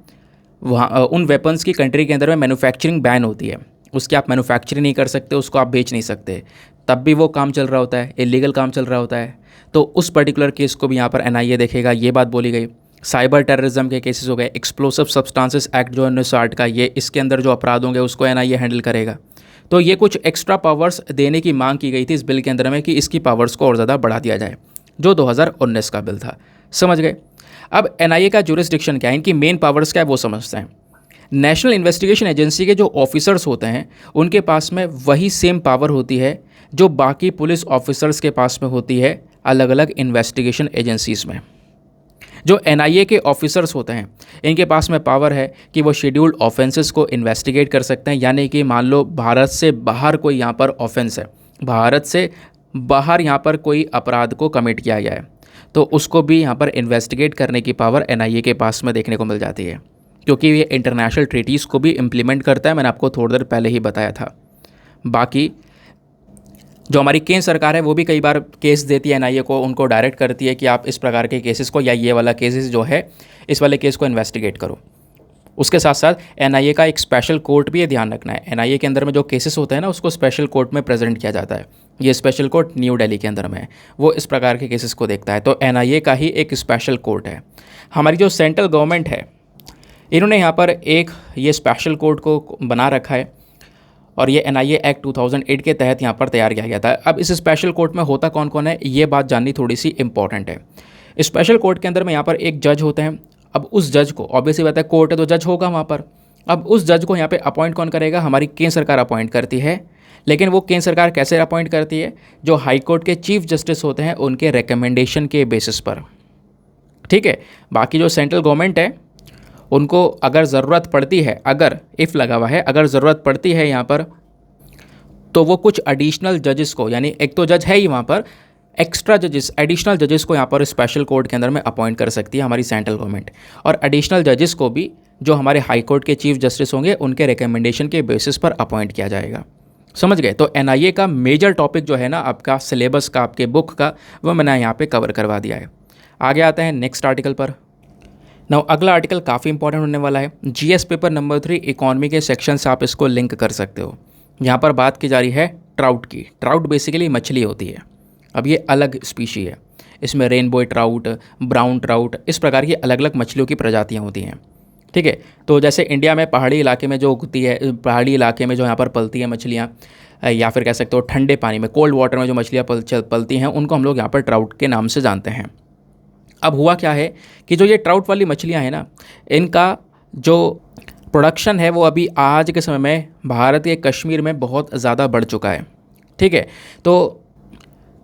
वहाँ उन वेपन्स की कंट्री के अंदर में मैन्युफैक्चरिंग बैन होती है, उसकी आप मैन्युफैक्चरिंग नहीं कर सकते, उसको आप बेच नहीं सकते, तब भी वो काम चल रहा होता है, इलीगल काम चल रहा होता है। तो उस पर्टिकुलर केस को भी यहाँ पर एनआईए देखेगा, ये बात बोली गई। साइबर टेररिज्म के केसेस हो गए, एक्सप्लोसिव सब्सटेंसेस एक्ट जो 1960 का, ये इसके अंदर जो अपराध होंगे उसको एनआईए हैंडल करेगा। तो ये कुछ एक्स्ट्रा पावर्स देने की मांग की गई थी इस बिल के अंदर में, कि इसकी पावर्स को और ज़्यादा बढ़ा दिया जाए, जो 2019 का बिल था। समझ गए? अब एनआईए का जुरिस्डिक्शन क्या है, इनकी मेन पावर्स क्या है वो समझते हैं। नेशनल इन्वेस्टिगेशन एजेंसी के जो ऑफिसर्स होते हैं उनके पास में वही सेम पावर होती है जो बाकी पुलिस ऑफिसर्स के पास में होती है अलग अलग इन्वेस्टिगेशन एजेंसीज़ में। जो एनआईए के ऑफिसर्स होते हैं इनके पास में पावर है कि वो शेड्यूल्ड ऑफेंसेस को इन्वेस्टिगेट कर सकते हैं, यानी कि मान लो भारत से बाहर कोई यहाँ पर ऑफेंस है, भारत से बाहर यहाँ पर कोई अपराध को कमिट किया गया है, तो उसको भी यहाँ पर इन्वेस्टिगेट करने की पावर एनआईए के पास में देखने को मिल जाती है, क्योंकि ये इंटरनेशनल ट्रीटीज़ को भी इम्प्लीमेंट करता है, मैंने आपको थोड़ी देर पहले ही बताया था। बाकी जो हमारी केंद्र सरकार है वो भी कई बार केस देती है एनआईए को, उनको डायरेक्ट करती है कि आप इस प्रकार के केसेस को, या ये वाला केसेस जो है इस वाले केस को इन्वेस्टिगेट करो। उसके साथ साथ एनआईए का एक स्पेशल कोर्ट भी ये ध्यान रखना है, एनआईए के अंदर में जो केसेस होते हैं ना उसको स्पेशल कोर्ट में प्रेजेंट किया जाता है। ये स्पेशल कोर्ट न्यू दिल्ली के अंदर में है, वो इस प्रकार के केसेस को देखता है, तो एनआईए का ही एक स्पेशल कोर्ट है। हमारी जो सेंट्रल गवर्नमेंट है, इन्होंने यहाँ पर एक ये स्पेशल कोर्ट को बना रखा है और ये NIA एक्ट 2008 के तहत यहाँ पर तैयार किया गया था। अब इस स्पेशल कोर्ट में होता कौन कौन है, ये बात जाननी थोड़ी सी इंपॉर्टेंट है। स्पेशल कोर्ट के अंदर में यहाँ पर एक जज होते हैं। अब उस जज को, ऑब्वियसली बात है, कोर्ट है तो जज होगा वहाँ पर। अब उस जज को यहाँ पे अपॉइंट कौन करेगा, हमारी केंद्र सरकार अपॉइंट करती है। लेकिन वो केंद्र सरकार कैसे अपॉइंट करती है, जो हाई कोर्ट के चीफ जस्टिस होते हैं उनके रिकमेंडेशन के बेसिस पर। ठीक है, बाकी जो सेंट्रल गवर्नमेंट है उनको अगर ज़रूरत पड़ती है, अगर इफ़ लगा हुआ है, अगर ज़रूरत पड़ती है यहाँ पर, तो वो कुछ एडिशनल जजेस को, यानी एक तो जज है ही वहाँ पर, एक्स्ट्रा जजेस, एडिशनल जजेस को यहाँ पर स्पेशल कोर्ट के अंदर में अपॉइंट कर सकती है हमारी सेंट्रल गवर्नमेंट। और एडिशनल जजेस को भी जो हमारे हाई कोर्ट के चीफ जस्टिस होंगे उनके रिकमेंडेशन के बेसिस पर अपॉइंट किया जाएगा। समझ गए? तो NIA का मेजर टॉपिक जो है ना आपका सिलेबस का, आपके बुक का, वो मैंने यहाँ पे कवर करवा दिया है। आगे आते हैं नेक्स्ट आर्टिकल पर। नाउ अगला आर्टिकल काफ़ी इंपॉर्टेंट होने वाला है। GS पेपर नंबर 3 इकोनॉमी के सेक्शन से आप इसको लिंक कर सकते हो। यहाँ पर बात की जा रही है ट्राउट की। ट्राउट बेसिकली मछली होती है। अब ये अलग स्पीशी है, इसमें रेनबो ट्राउट, ब्राउन ट्राउट, इस प्रकार की अलग अलग मछलियों की प्रजातियाँ होती हैं। ठीक है, तो जैसे इंडिया में पहाड़ी इलाके में जो उगती है, पहाड़ी इलाके में जो यहाँ पर पलती हैं मछलियाँ, या फिर कह सकते हो ठंडे पानी में, कोल्ड वाटर में जो मछलियाँ पलती हैं, उनको हम लोग यहाँ पर ट्राउट के नाम से जानते हैं। अब हुआ क्या है कि जो ये ट्राउट वाली मछलियाँ हैं ना, इनका जो प्रोडक्शन है वो अभी आज के समय में भारत के कश्मीर में बहुत ज़्यादा बढ़ चुका है। ठीक है, तो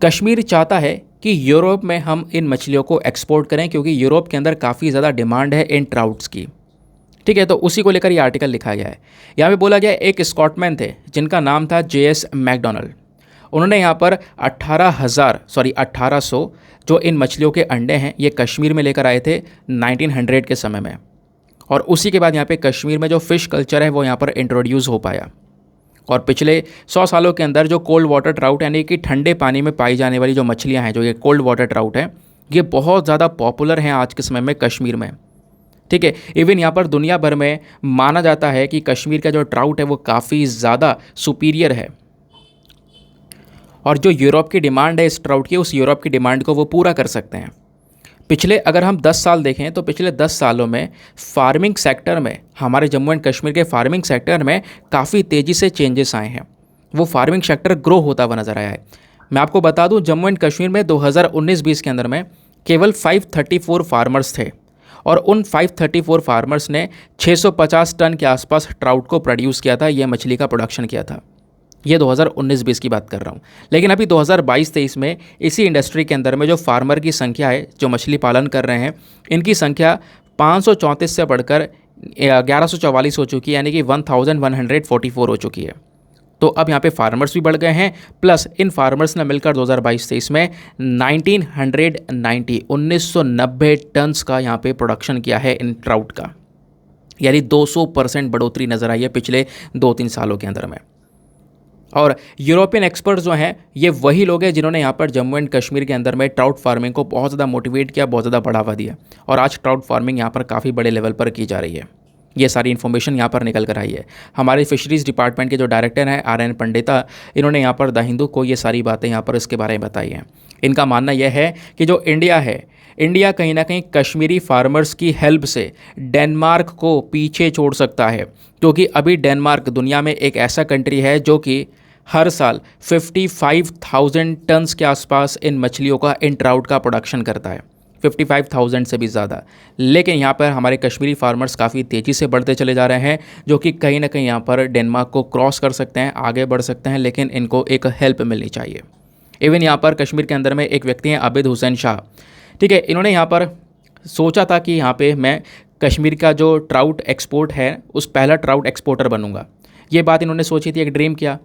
कश्मीर चाहता है कि यूरोप में हम इन मछलियों को एक्सपोर्ट करें, क्योंकि यूरोप के अंदर काफ़ी ज़्यादा डिमांड है इन ट्राउट्स की। ठीक है, तो उसी को लेकर ये आर्टिकल लिखा गया है। यहाँ पे बोला गया एक स्कॉटमैन थे जिनका नाम था JS मैकडोनल्ड। उन्होंने यहाँ पर 1800 जो इन मछलियों के अंडे हैं ये कश्मीर में लेकर आए थे 1900 के समय में। और उसी के बाद यहाँ पे कश्मीर में जो फ़िश कल्चर है वो यहाँ पर इंट्रोड्यूस हो पाया। और पिछले 100 सालों के अंदर जो कोल्ड वाटर ट्राउट, यानी कि ठंडे पानी में पाई जाने वाली जो मछलियाँ हैं, जो ये कोल्ड वाटर ट्राउट हैं, ये बहुत ज़्यादा पॉपुलर हैं आज के समय में कश्मीर में। ठीक है, इवन यहाँ पर दुनिया भर में माना जाता है कि कश्मीर का जो ट्राउट है वो काफ़ी ज़्यादा सुपीरियर है। और जो यूरोप की डिमांड है इस ट्राउट की, उस यूरोप की डिमांड को वो पूरा कर सकते हैं। पिछले अगर हम 10 साल देखें तो पिछले 10 सालों में फार्मिंग सेक्टर में, हमारे जम्मू एंड कश्मीर के फार्मिंग सेक्टर में काफ़ी तेज़ी से चेंजेस आए हैं। वो फार्मिंग सेक्टर ग्रो होता हुआ नज़र आया है। मैं आपको बता दूं, जम्मू एंड कश्मीर में 2019-20 के अंदर में केवल 534 फार्मर्स थे और उन 534 फार्मर्स ने 650 टन के आसपास ट्राउट को प्रोड्यूस किया था, ये मछली का प्रोडक्शन किया था। ये 2019-20 की बात कर रहा हूँ। लेकिन अभी 2022-23 में इसी इंडस्ट्री के अंदर में जो फार्मर की संख्या है, जो मछली पालन कर रहे हैं, इनकी संख्या 534 से बढ़कर 1144 हो चुकी है, यानी कि 1144 हो चुकी है। तो अब यहाँ पे फार्मर्स भी बढ़ गए हैं, प्लस इन फार्मर्स ने मिलकर 2022-23 में 1990 टन्स का यहाँ पे प्रोडक्शन किया है इन ट्राउट का, यानी 200% बढ़ोतरी नज़र आई है पिछले 2-3 सालों के अंदर में। और यूरोपियन एक्सपर्ट्स जो हैं ये वही लोग हैं जिन्होंने यहाँ पर जम्मू एंड कश्मीर के अंदर में ट्राउट फार्मिंग को बहुत ज़्यादा मोटिवेट किया, बहुत ज़्यादा बढ़ावा दिया, और आज ट्राउट फार्मिंग यहाँ पर काफ़ी बड़े लेवल पर की जा रही है। ये सारी इन्फॉर्मेशन यहाँ पर निकल कर आई है। हमारे फिशरीज़ डिपार्टमेंट के जो डायरेक्टर हैं RN पंडिता, इन्होंने यहाँ पर द हिंदू को ये सारी बातें यहाँ पर इसके बारे में बताई हैं। इनका मानना यह है कि जो इंडिया है, इंडिया कहीं ना कहीं कश्मीरी फार्मर्स की हेल्प से डेनमार्क को पीछे छोड़ सकता है, क्योंकि अभी डेनमार्क दुनिया में एक ऐसा कंट्री है जो कि हर साल 55,000 टन्स के आसपास इन मछलियों का, इन ट्राउट का प्रोडक्शन करता है, 55,000 से भी ज़्यादा। लेकिन यहाँ पर हमारे कश्मीरी फार्मर्स काफ़ी तेज़ी से बढ़ते चले जा रहे हैं, जो कि कहीं ना कहीं यहाँ पर डेनमार्क को क्रॉस कर सकते हैं, आगे बढ़ सकते हैं, लेकिन इनको एक हेल्प मिलनी चाहिए। इवन यहाँ पर कश्मीर के अंदर में एक व्यक्ति हैं आबिद हुसैन शाह। ठीक है, इन्होंने यहाँ पर सोचा था कि यहाँ पे मैं कश्मीर का जो ट्राउट एक्सपोर्ट है उस पहला ट्राउट एक्सपोर्टर बनूंगा। ये बात इन्होंने सोची थी, एक ड्रीम किया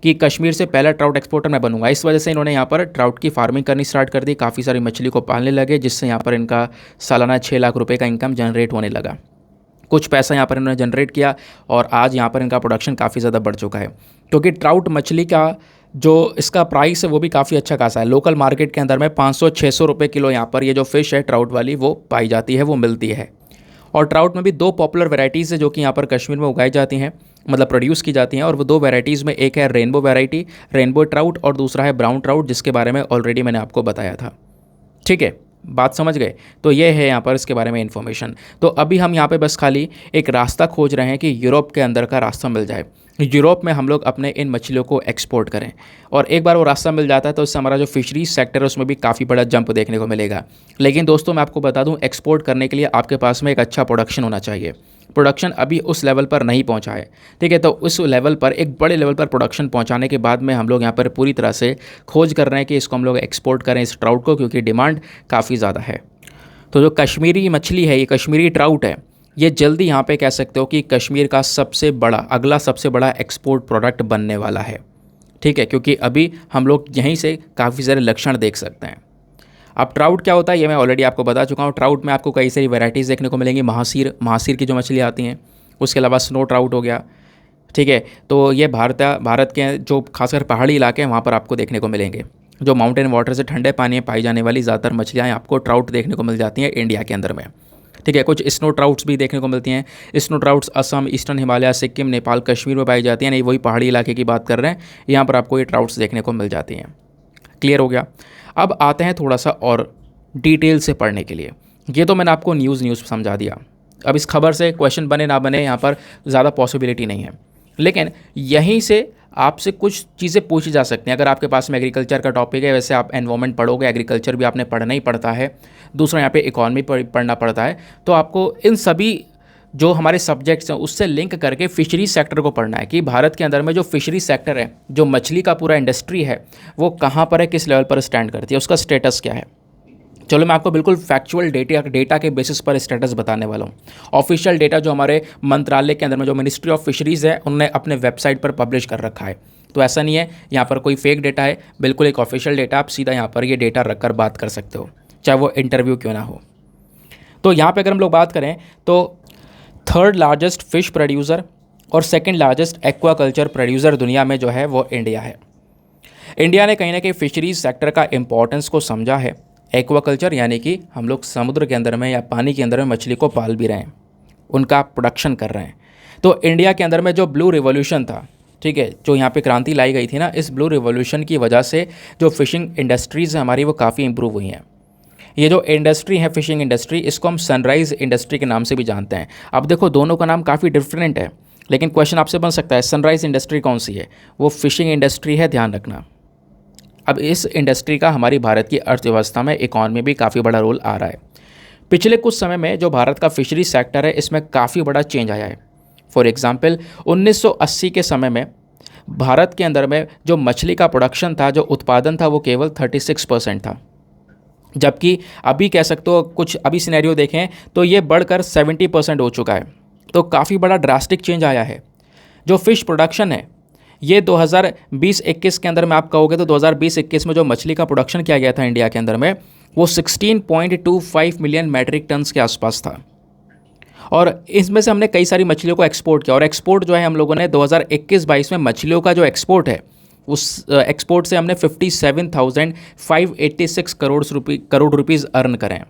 कि कश्मीर से पहला ट्राउट एक्सपोर्टर मैं बनूंगा। इस वजह से इन्होंने यहाँ पर ट्राउट की फार्मिंग करनी स्टार्ट कर दी, काफ़ी सारी मछली को पालने लगे, जिससे यहाँ पर इनका सालाना 6 लाख रुपए का इनकम जनरेट होने लगा। कुछ पैसा यहाँ पर इन्होंने जनरेट किया और आज यहाँ पर इनका प्रोडक्शन काफ़ी ज़्यादा बढ़ चुका है, क्योंकि ट्राउट मछली का जो इसका प्राइस है वो भी काफ़ी अच्छा खासा है। लोकल मार्केट के अंदर में 500-600 रुपये किलो यहाँ पर ये जो फ़िश है ट्राउट वाली वो पाई जाती है, वो मिलती है। और ट्राउट में भी 2 पॉपुलर वैराइटीज़ है जो कि यहाँ पर कश्मीर में उगाई जाती हैं, मतलब प्रोड्यूस की जाती हैं। और वो 2 वैराइटीज़ में एक है रेनबो वैरायटी, रेनबो ट्राउट, और दूसरा है ब्राउन ट्राउट, जिसके बारे में ऑलरेडी मैंने आपको बताया था। ठीक है, बात समझ गए? तो ये है यहाँ पर इसके बारे में इन्फॉर्मेशन। तो अभी हम यहाँ पे बस खाली एक रास्ता खोज रहे हैं कि यूरोप के अंदर का रास्ता मिल जाए, यूरोप में हम लोग अपने इन मछलियों को एक्सपोर्ट करें। और एक बार वो रास्ता मिल जाता है तो इससे हमारा जो फिशरीज सेक्टर है उसमें भी काफ़ी बड़ा जंप देखने को मिलेगा। लेकिन दोस्तों मैं आपको बता दूं, एक्सपोर्ट करने के लिए आपके पास में एक अच्छा प्रोडक्शन होना चाहिए। प्रोडक्शन अभी उस लेवल पर नहीं पहुंचा है, ठीक है। तो उस लेवल पर, एक बड़े लेवल पर प्रोडक्शन पहुंचाने के बाद में हम लोग यहाँ पर पूरी तरह से खोज कर रहे हैं कि इसको हम लोग एक्सपोर्ट करें इस ट्राउट को, क्योंकि डिमांड काफ़ी ज़्यादा है। तो जो कश्मीरी मछली है, ये कश्मीरी ट्राउट है, ये जल्दी यहाँ पे कह सकते हो कि कश्मीर का सबसे बड़ा, अगला सबसे बड़ा एक्सपोर्ट प्रोडक्ट बनने वाला है, ठीक है। क्योंकि अभी हम लोग यहीं से काफ़ी सारे लक्षण देख सकते हैं। अब ट्राउट क्या होता है ये मैं ऑलरेडी आपको बता चुका हूँ। ट्राउट में आपको कई सारी वैरायटीज़ देखने को मिलेंगी। महासीर की जो मछली आती हैं, उसके अलावा स्नो ट्राउट हो गया, ठीक है। तो ये भारत के जो खासकर पहाड़ी इलाके हैं वहाँ पर आपको देखने को मिलेंगे। जो माउंटेन वाटर से ठंडे पानी में पाई जाने वाली ज़्यादातर मछलियाँ आपको ट्राउट देखने को मिल जाती हैं इंडिया के अंदर में, ठीक है। कुछ स्नो ट्राउट्स भी देखने को मिलती हैं। Snow trouts Assam, eastern Himalaya, Sikkim, Nepal, Kashmir में पाई जाती हैं। नहीं, वही पहाड़ी इलाके की बात कर रहे हैं, यहाँ पर आपको ये ट्राउट्स देखने को मिल जाती हैं। क्लियर हो गया? अब आते हैं थोड़ा सा और डिटेल से पढ़ने के लिए। ये तो मैंने आपको न्यूज़ समझा दिया। अब इस खबर से क्वेश्चन बने ना बने यहाँ पर ज़्यादा पॉसिबिलिटी नहीं है, लेकिन यहीं से आपसे कुछ चीज़ें पूछी जा सकती हैं। अगर आपके पास में एग्रीकल्चर का टॉपिक है, वैसे आप एनवायरनमेंट पढ़ोगे, एग्रीकल्चर भी आपने पढ़ना ही पड़ता है, दूसरा यहाँ पे इकॉनमी पढ़ना पड़ता है। तो आपको इन सभी जो हमारे सब्जेक्ट्स हैं उससे लिंक करके फिशरी सेक्टर को पढ़ना है कि भारत के अंदर में जो फिशरी सेक्टर है, जो मछली का पूरा इंडस्ट्री है, वो कहाँ पर है, किस लेवल पर स्टैंड करती है, उसका स्टेटस क्या है। चलो मैं आपको बिल्कुल फैक्चुअल डेटा के बेसिस पर स्टेटस बताने वाला हूँ। ऑफिशियल डेटा जो हमारे मंत्रालय के अंदर में, जो मिनिस्ट्री ऑफ फिशरीज़ है, उन्होंने अपने वेबसाइट पर पब्लिश कर रखा है। तो ऐसा नहीं है यहाँ पर कोई फेक डेटा है, बिल्कुल एक ऑफिशियल डेटा। आप सीधा यहाँ पर ये डेटा रख कर बात कर सकते हो, चाहे वो इंटरव्यू क्यों ना हो। तो यहाँ पर अगर हम लोग बात करें तो थर्ड लार्जेस्ट फिश प्रोड्यूसर और सेकेंड लार्जेस्ट एक्वाकल्चर प्रोड्यूसर दुनिया में जो है वो इंडिया है। इंडिया ने कहीं ना कहीं फिशरीज सेक्टर का इंपॉर्टेंस को समझा है। एक्वाकल्चर यानी कि हम लोग समुद्र के अंदर में या पानी के अंदर में मछली को पाल भी रहे हैं, उनका प्रोडक्शन कर रहे हैं। तो इंडिया के अंदर में जो ब्लू रिवॉल्यूशन था, ठीक है, जो यहाँ पे क्रांति लाई गई थी ना, इस ब्लू रिवॉल्यूशन की वजह से जो फिशिंग इंडस्ट्रीज़ हैं हमारी, वो काफ़ी इंप्रूव हुई हैं। ये जो इंडस्ट्री है फिशिंग इंडस्ट्री, इसको हम सनराइज़ इंडस्ट्री के नाम से भी जानते हैं। अब देखो दोनों का नाम काफ़ी डिफरेंट है, लेकिन क्वेश्चन आपसे बन सकता है सनराइज़ इंडस्ट्री कौन सी है? वो फिशिंग इंडस्ट्री है, ध्यान रखना। अब इस इंडस्ट्री का हमारी भारत की अर्थव्यवस्था में, इकॉनमी में भी काफ़ी बड़ा रोल आ रहा है। पिछले कुछ समय में जो भारत का फिशरी सेक्टर है, इसमें काफ़ी बड़ा चेंज आया है। फॉर एग्जांपल 1980 के समय में भारत के अंदर में जो मछली का प्रोडक्शन था, जो उत्पादन था, वो केवल 36% था। जबकि अभी कह सकते हो, कुछ अभी सिनेरियो देखें तो ये बढ़कर 70% हो चुका है। तो काफ़ी बड़ा ड्रास्टिक चेंज आया है। जो फिश प्रोडक्शन है, ये 2020-21 के अंदर में आप कहोगे तो 2020-21 में जो मछली का प्रोडक्शन किया गया था इंडिया के अंदर में, वो 16.25 मिलियन मैट्रिक टन्स के आसपास था। और इसमें से हमने कई सारी मछलियों को एक्सपोर्ट किया। और एक्सपोर्ट जो है हम लोगों ने 2021-22 में मछलियों का जो एक्सपोर्ट है, उस एक्सपोर्ट से हमने 57,586 करोड़ रुपीज़ अर्न करें।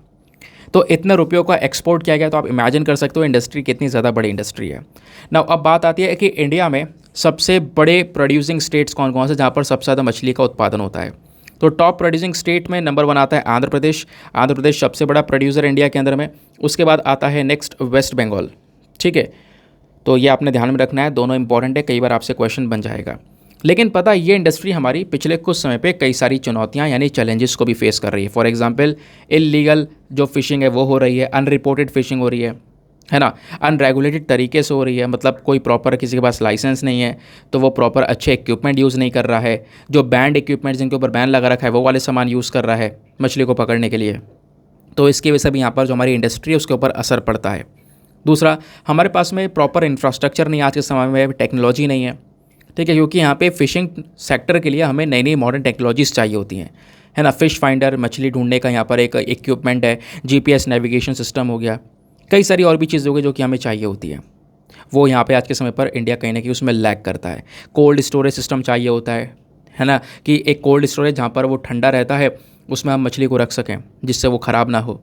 तो इतने रुपयों का एक्सपोर्ट किया गया। तो आप इमेजिन कर सकते हो इंडस्ट्री कितनी ज़्यादा बड़ी इंडस्ट्री है ना। अब बात आती है कि इंडिया में सबसे बड़े प्रोड्यूसिंग स्टेट्स कौन कौन से, जहाँ पर सबसे ज़्यादा मछली का उत्पादन होता है। तो टॉप प्रोड्यूसिंग स्टेट में नंबर 1 आता है आंध्र प्रदेश। आंध्र प्रदेश सबसे बड़ा प्रोड्यूसर इंडिया के अंदर में। उसके बाद आता है नेक्स्ट वेस्ट बंगाल, ठीक है। तो ये आपने ध्यान में रखना है, दोनों इंपॉर्टेंट है, कई बार आपसे क्वेश्चन बन जाएगा। लेकिन पता ये इंडस्ट्री हमारी पिछले कुछ समय पे कई सारी चुनौतियां यानी चैलेंजेस को भी फेस कर रही है। फॉर एग्जांपल इलीगल जो फिशिंग है वो हो रही है, अनरिपोर्टेड फिशिंग हो रही है ना, अनरेगुलेटेड तरीके से हो रही है। मतलब कोई प्रॉपर किसी के पास लाइसेंस नहीं है, तो वो प्रॉपर अच्छे इक्विपमेंट यूज़ नहीं कर रहा है। जो बैंड इक्विपमेंट जिनके ऊपर बैन लगा रखा है, वो वाले सामान यूज़ कर रहा है मछली को पकड़ने के लिए। तो इसकी वजह से भी यहाँ पर जो हमारी इंडस्ट्री है उसके ऊपर असर पड़ता है। दूसरा, हमारे पास में प्रॉपर इंफ्रास्ट्रक्चर नहीं, आज के समय में टेक्नोलॉजी नहीं है, ठीक है। क्योंकि यहाँ पे फिशिंग सेक्टर के लिए हमें नई नई मॉडर्न टेक्नोलॉजीज़ चाहिए होती हैं, है ना। फ़िश फाइंडर, मछली ढूंढने का यहाँ पर एक इक्विपमेंट है, जीपीएस नेविगेशन सिस्टम हो गया, कई सारी और भी चीज़ें हो गई जो कि हमें चाहिए होती है। वो यहाँ पे आज के समय पर इंडिया कहीं ना कहीं उसमें लैग करता है। कोल्ड स्टोरेज सिस्टम चाहिए होता है ना, कि एक कोल्ड स्टोरेज जहाँ पर वो ठंडा रहता है, उसमें हम मछली को रख सकें जिससे वो ख़राब ना हो।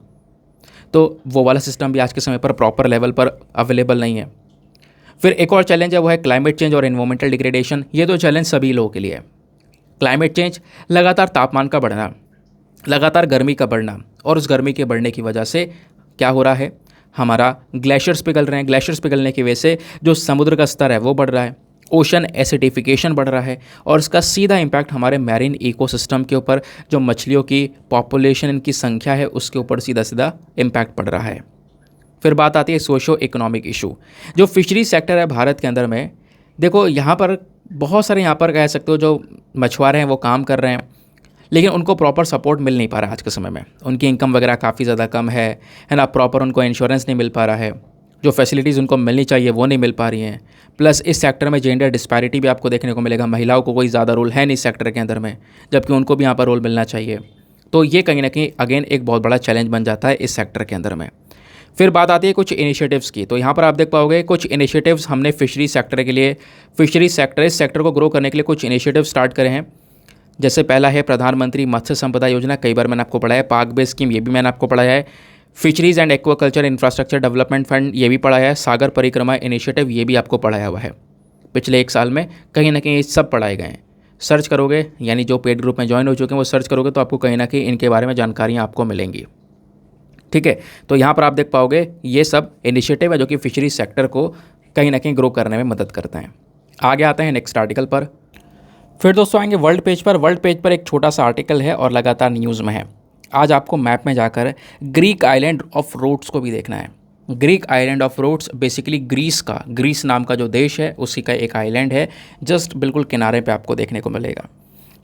तो वो वाला सिस्टम भी आज के समय पर प्रॉपर लेवल पर अवेलेबल नहीं है। फिर एक और चैलेंज है, वो है क्लाइमेट चेंज और एनवायरमेंटल डिग्रेडेशन। ये तो चैलेंज सभी लोगों के लिए है। क्लाइमेट चेंज, लगातार तापमान का बढ़ना, लगातार गर्मी का बढ़ना, और उस गर्मी के बढ़ने की वजह से क्या हो रहा है, हमारा ग्लेशियर्स पिघल रहे हैं। ग्लेशियर्स पिघलने की वजह से जो समुद्र का स्तर है वो बढ़ रहा है, ओशन एसिडिफिकेशन बढ़ रहा है, और इसका सीधा इम्पैक्ट हमारे मैरीन इकोसिस्टम के ऊपर, जो मछलियों की पॉपुलेशन, इनकी संख्या है, उसके ऊपर सीधा सीधा इम्पैक्ट पड़ रहा है। फिर बात आती है सोशो इकोनॉमिक इशू। जो फिशरी सेक्टर है भारत के अंदर में, देखो यहाँ पर बहुत सारे, यहाँ पर कह सकते हो जो मछुआरे हैं वो काम कर रहे हैं, लेकिन उनको प्रॉपर सपोर्ट मिल नहीं पा रहा है आज के समय में। उनकी इनकम वगैरह काफ़ी ज़्यादा कम है ना, प्रॉपर उनको इंश्योरेंस नहीं मिल पा रहा है, जो फैसिलिटीज़ उनको मिलनी चाहिए वो नहीं मिल पा रही हैं। प्लस इस सेक्टर में जेंडर डिस्पैरिटी भी आपको देखने को मिलेगा, महिलाओं को कोई ज़्यादा रोल है नहीं इस सेक्टर के अंदर में, जबकि उनको भी यहाँ पर रोल मिलना चाहिए। तो ये कहीं ना कहीं अगेन एक बहुत बड़ा चैलेंज बन जाता है इस सेक्टर के अंदर में। फिर बात आती है कुछ इनिशिएटिव्स की। तो यहाँ पर आप देख पाओगे कुछ इनिशिएटिव्स हमने फिशरी सेक्टर के लिए, फिशरी सेक्टर, इस सेक्टर को ग्रो करने के लिए कुछ इनिशिएटिव स्टार्ट करे हैं। जैसे पहला है प्रधानमंत्री मत्स्य संपदा योजना, कई बार मैंने आपको पढ़ाया है। पाक बे स्कीम, ये भी मैंने आपको पढ़ाया है। Fisheries and aquaculture infrastructure development fund, ये भी पढ़ाया है। सागर परिक्रमा इनिशिएटिव, ये भी आपको पढ़ाया हुआ है। पिछले एक साल में कहीं ना कहीं ये सब पढ़ाए गए हैं। सर्च करोगे, यानी जो पेड ग्रुप में ज्वाइन हो चुके हैं वो सर्च करोगे तो आपको कहीं ना कहीं इनके बारे में जानकारियाँ आपको मिलेंगी। ठीक है, तो यहाँ पर आप देख पाओगे ये सब इनिशिएटिव है जो कि फिशरी सेक्टर को कहीं ना कहीं ग्रो करने में मदद करते हैं। आगे आते हैं नेक्स्ट आर्टिकल पर। फिर दोस्तों आएंगे वर्ल्ड पेज पर। वर्ल्ड पेज पर एक छोटा सा आर्टिकल है और लगातार न्यूज़ में है। आज आपको मैप में जाकर ग्रीक आइलैंड ऑफ रोड्स को भी देखना है। Greek island of Rhodes basically Greece का, ग्रीस नाम का जो देश है उसी का एक आइलैंड है, जस्ट बिल्कुल किनारे पे आपको देखने को मिलेगा।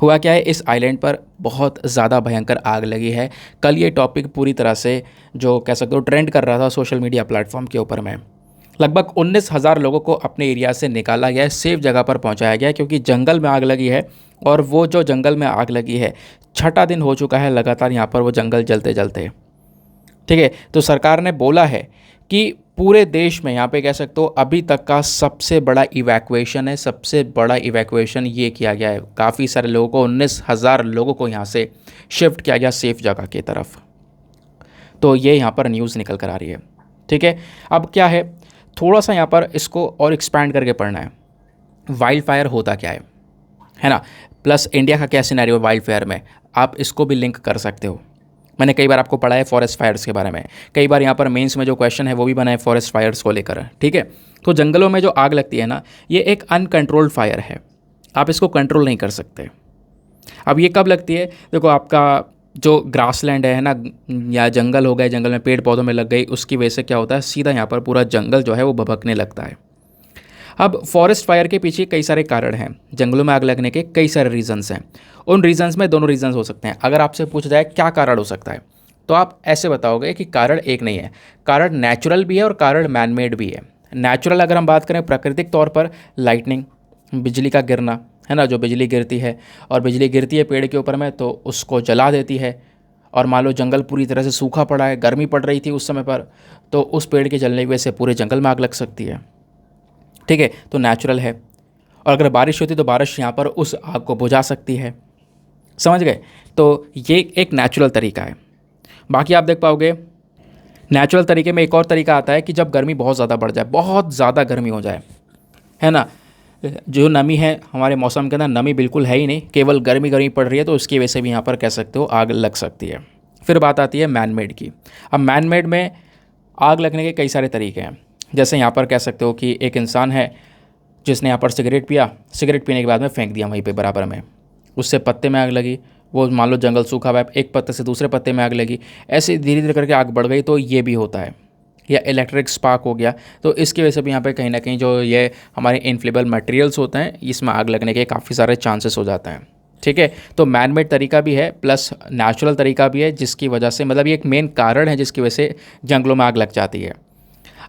हुआ क्या है, इस आइलैंड पर बहुत ज़्यादा भयंकर आग लगी है। कल ये टॉपिक पूरी तरह से जो कह सकते हो ट्रेंड कर रहा था सोशल मीडिया प्लेटफॉर्म के ऊपर में। लगभग 19,000 लोगों को अपने एरिया से निकाला गया है, सेफ जगह पर पहुंचाया गया है, क्योंकि जंगल में आग लगी है। और वो जो जंगल में आग लगी है, छठा दिन हो चुका है लगातार यहाँ पर वो जंगल जलते जलते। ठीक है, तो सरकार ने बोला है कि पूरे देश में यहाँ पे कह सकते हो अभी तक का सबसे बड़ा इवैक्यूएशन है। सबसे बड़ा इवैक्यूएशन ये किया गया है, काफ़ी सारे लोगों को, 19,000 लोगों को यहाँ से शिफ्ट किया गया सेफ जगह की तरफ। तो ये यहाँ पर न्यूज़ निकल कर आ रही है। ठीक है, अब क्या है, थोड़ा सा यहाँ पर इसको और एक्सपैंड करके पढ़ना है। वाइल्ड फायर होता क्या है ना, प्लस इंडिया का क्या सिनेरियो वाइल्ड फायर में, आप इसको भी लिंक कर सकते हो। मैंने कई बार आपको पढ़ा है फॉरेस्ट फायर्स के बारे में, कई बार यहाँ पर मेंस में जो क्वेश्चन है वो भी बना है फॉरेस्ट फायर्स को लेकर। ठीक है, तो जंगलों में जो आग लगती है ना, ये एक अनकंट्रोल्ड फायर है, आप इसको कंट्रोल नहीं कर सकते। अब ये कब लगती है, देखो आपका जो ग्रासलैंड है ना, या जंगल हो गए, जंगल में पेड़ पौधों में लग गई, उसकी वजह से क्या होता है, सीधा यहाँ पर पूरा जंगल जो है वो भभकने लगता है। अब फॉरेस्ट फायर के पीछे कई सारे कारण हैं, जंगलों में आग लगने के कई सारे रीजंस हैं। उन रीजंस में दोनों रीजंस हो सकते हैं। अगर आपसे पूछा जाए क्या कारण हो सकता है, तो आप ऐसे बताओगे कि कारण एक नहीं है, कारण नेचुरल भी है और कारण मैनमेड भी है। नेचुरल अगर हम बात करें प्राकृतिक तौर पर, लाइटनिंग, बिजली का गिरना है ना, जो बिजली गिरती है और बिजली गिरती है पेड़ के ऊपर में तो उसको जला देती है। और मान लो जंगल पूरी तरह से सूखा पड़ा है, गर्मी पड़ रही थी उस समय पर, तो उस पेड़ के जलने की वजह से पूरे जंगल में आग लग सकती है। ठीक है, तो नेचुरल है। और अगर बारिश होती तो बारिश यहाँ पर उस आग को बुझा सकती है, समझ गए। तो ये एक नेचुरल तरीका है। बाकी आप देख पाओगे नेचुरल तरीके में एक और तरीका आता है कि जब गर्मी बहुत ज़्यादा बढ़ जाए, बहुत ज़्यादा गर्मी हो जाए, है ना, जो नमी है हमारे मौसम के अंदर, नमी बिल्कुल है ही नहीं, केवल गर्मी गर्मी पड़ रही है, तो उसकी वजह से भी यहाँ पर कह सकते हो आग लग सकती है। फिर बात आती है मैनमेड की। अब मैनमेड में आग लगने के कई सारे तरीके हैं। जैसे यहाँ पर कह सकते हो कि एक इंसान है जिसने यहाँ पर सिगरेट पिया, सिगरेट पीने के बाद में फेंक दिया वहीं पे बराबर में, उससे पत्ते में आग लगी, वो मान लो जंगल सूखा हुआ है, एक पत्ते से दूसरे पत्ते में आग लगी, ऐसे धीरे धीरे करके आग बढ़ गई, तो ये भी होता है। या इलेक्ट्रिक स्पार्क हो गया, तो इसकी वजह से भी यहाँ पे कहीं ना कहीं जो ये हमारे इनफ्लेमेबल मटेरियल्स होते हैं, इसमें आग लगने के काफ़ी सारे चांसेस हो जाते हैं। ठीक है, तो मैनमेड तरीका भी है प्लस नेचुरल तरीका भी है, जिसकी वजह से मतलब ये एक मेन कारण है जिसकी वजह से जंगलों में आग लग जाती है।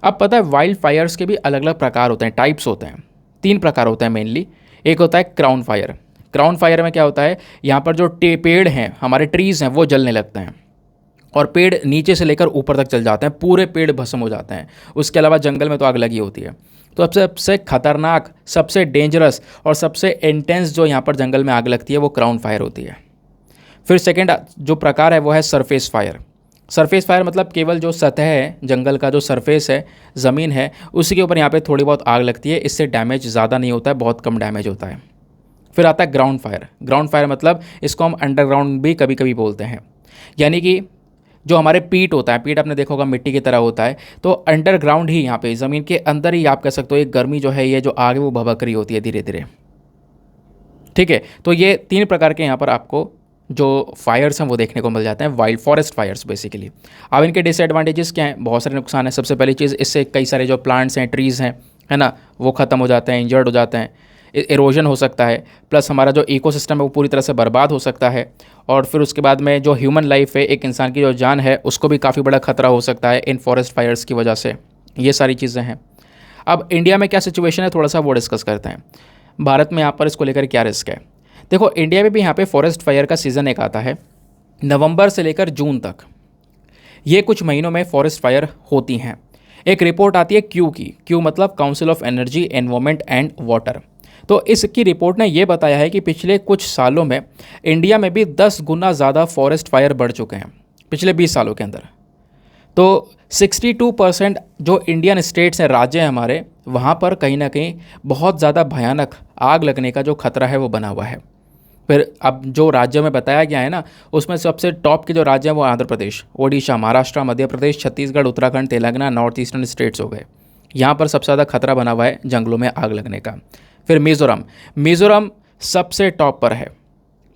अब पता है वाइल्ड फायर्स के भी अलग अलग प्रकार होते हैं, टाइप्स होते हैं। 3 प्रकार होते हैं मेनली। एक होता है क्राउन फायर। क्राउन फायर में क्या होता है, यहाँ पर जो पेड़ हैं, हमारे ट्रीज़ हैं, वो जलने लगते हैं और पेड़ नीचे से लेकर ऊपर तक चल जाते हैं, पूरे पेड़ भस्म हो जाते हैं। उसके अलावा जंगल में तो आग लगी होती है। तो सबसे खतरनाक, सबसे डेंजरस और सबसे इंटेंस जो यहाँ पर जंगल में आग लगती है वो क्राउन फायर होती है। फिर सेकेंड जो प्रकार है वो है सरफेस फायर। सरफेस फायर मतलब केवल जो सतह है, जंगल का जो सरफेस है, ज़मीन है, उसी के ऊपर यहाँ पे थोड़ी बहुत आग लगती है, इससे डैमेज ज़्यादा नहीं होता है, बहुत कम डैमेज होता है। फिर आता है ग्राउंड फायर। ग्राउंड फायर मतलब इसको हम अंडरग्राउंड भी कभी कभी बोलते हैं। यानी कि जो हमारे पीट होता है, पीट आपने देखा होगा मिट्टी की तरह होता है, तो अंडरग्राउंड ही यहाँ पे ज़मीन के अंदर ही आप कह सकते हो एक गर्मी जो है, ये जो आग है वो भभक रही होती है धीरे धीरे। ठीक है, तो ये 3 प्रकार के यहाँ पर आपको जो फायर्स हैं वो देखने को मिल जाते हैं, वाइल्ड फॉरेस्ट फायर्स बेसिकली। अब इनके डिसएडवांटेजेस क्या हैं? बहुत सारे नुकसान हैं। सबसे पहली चीज़, इससे कई सारे जो प्लांट्स हैं, ट्रीज़ हैं, है ना, वो ख़त्म हो जाते हैं, इंजर्ड हो जाते हैं, एरोजन हो सकता है, प्लस हमारा जो इकोसिस्टम है वो पूरी तरह से बर्बाद हो सकता है। और फिर उसके बाद में जो ह्यूमन लाइफ है, एक इंसान की जो जान है, उसको भी काफ़ी बड़ा खतरा हो सकता है इन फॉरेस्ट फायर्स की वजह से। ये सारी चीज़ें हैं। अब इंडिया में क्या सिचुएशन है, थोड़ा सा वो डिस्कस करते हैं। भारत में यहाँ पर इसको लेकर क्या रिस्क है? देखो, इंडिया में भी यहाँ पे फॉरेस्ट फायर का सीज़न एक आता है, नवंबर से लेकर जून तक। ये कुछ महीनों में फॉरेस्ट फायर होती हैं। एक रिपोर्ट आती है क्यू की, क्यू मतलब council of energy, environment and water. तो इसकी रिपोर्ट ने ये बताया है कि पिछले कुछ सालों में इंडिया में भी 10 गुना ज़्यादा फॉरेस्ट फायर बढ़ चुके हैं पिछले 20 सालों के अंदर। तो 62% जो इंडियन स्टेट्स हैं, राज्य हैं हमारे, वहाँ पर कहीं ना कहीं बहुत ज़्यादा भयानक आग लगने का जो खतरा है वो बना हुआ है। फिर अब जो राज्यों में बताया गया है ना, उसमें सबसे टॉप के जो राज्य हैं वो Andhra Pradesh, Odisha, Maharashtra, Madhya Pradesh, Chhattisgarh, Uttarakhand, Telangana, north eastern states हो गए। यहाँ पर सबसे ज़्यादा खतरा बना हुआ है जंगलों में आग लगने का। फिर मिज़ोरम सबसे टॉप पर है।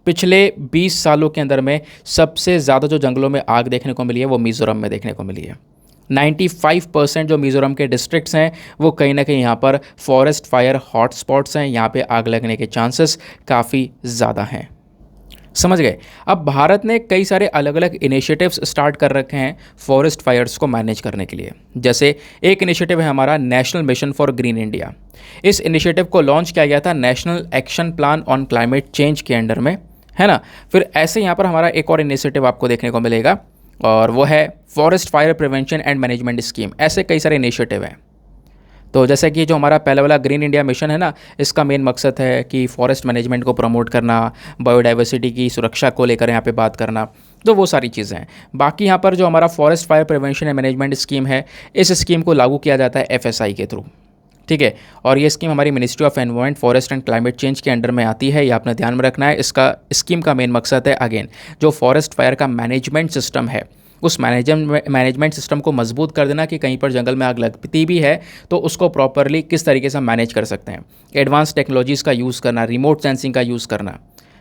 पिछले 20 सालों के अंदर में सबसे ज़्यादा जो जंगलों में आग देखने को मिली है वो मिज़ोरम में देखने को मिली है। 95% जो मिज़ोरम के डिस्ट्रिक्ट्स हैं वो कहीं ना कहीं यहाँ पर फॉरेस्ट फायर हॉटस्पॉट्स हैं, यहाँ पे आग लगने के चांसेस काफ़ी ज़्यादा हैं। समझ गए? अब भारत ने कई सारे अलग अलग इनिशिएटिव्स स्टार्ट कर रखे हैं फॉरेस्ट फायर्स को मैनेज करने के लिए। जैसे एक इनिशिएटिव है हमारा national mission for green India. इस इनिशिएटिव को लॉन्च किया गया था national action plan on climate change के अंडर में, है ना। फिर ऐसे यहाँ पर हमारा एक और इनिशिएटिव आपको देखने को मिलेगा, और वो है forest fire prevention and management scheme. ऐसे कई सारे इनिशिएटिव हैं। तो जैसे कि जो हमारा पहला वाला ग्रीन इंडिया मिशन है ना, इसका मेन मकसद है कि फॉरेस्ट मैनेजमेंट को प्रमोट करना, बायोडाइवर्सिटी की सुरक्षा को लेकर यहाँ पे बात करना, तो वो सारी चीज़ें हैं। बाकी यहाँ पर जो हमारा forest fire prevention and management scheme है, इस स्कीम को लागू किया जाता है FSI के थ्रू। ठीक है, और ये स्कीम हमारी ministry of environment, forest and climate change के अंडर में आती है। ये आपने ध्यान में रखना है। इसका स्कीम का मेन मकसद है अगेन जो फॉरेस्ट फायर का मैनेजमेंट सिस्टम है, उस मैनेजमेंट सिस्टम को मजबूत कर देना कि कहीं पर जंगल में आग लगती भी है तो उसको प्रॉपरली किस तरीके से मैनेज कर सकते हैं। एडवांस टेक्नोलॉजीज़ का यूज़ करना, रिमोट सेंसिंग का यूज़ करना,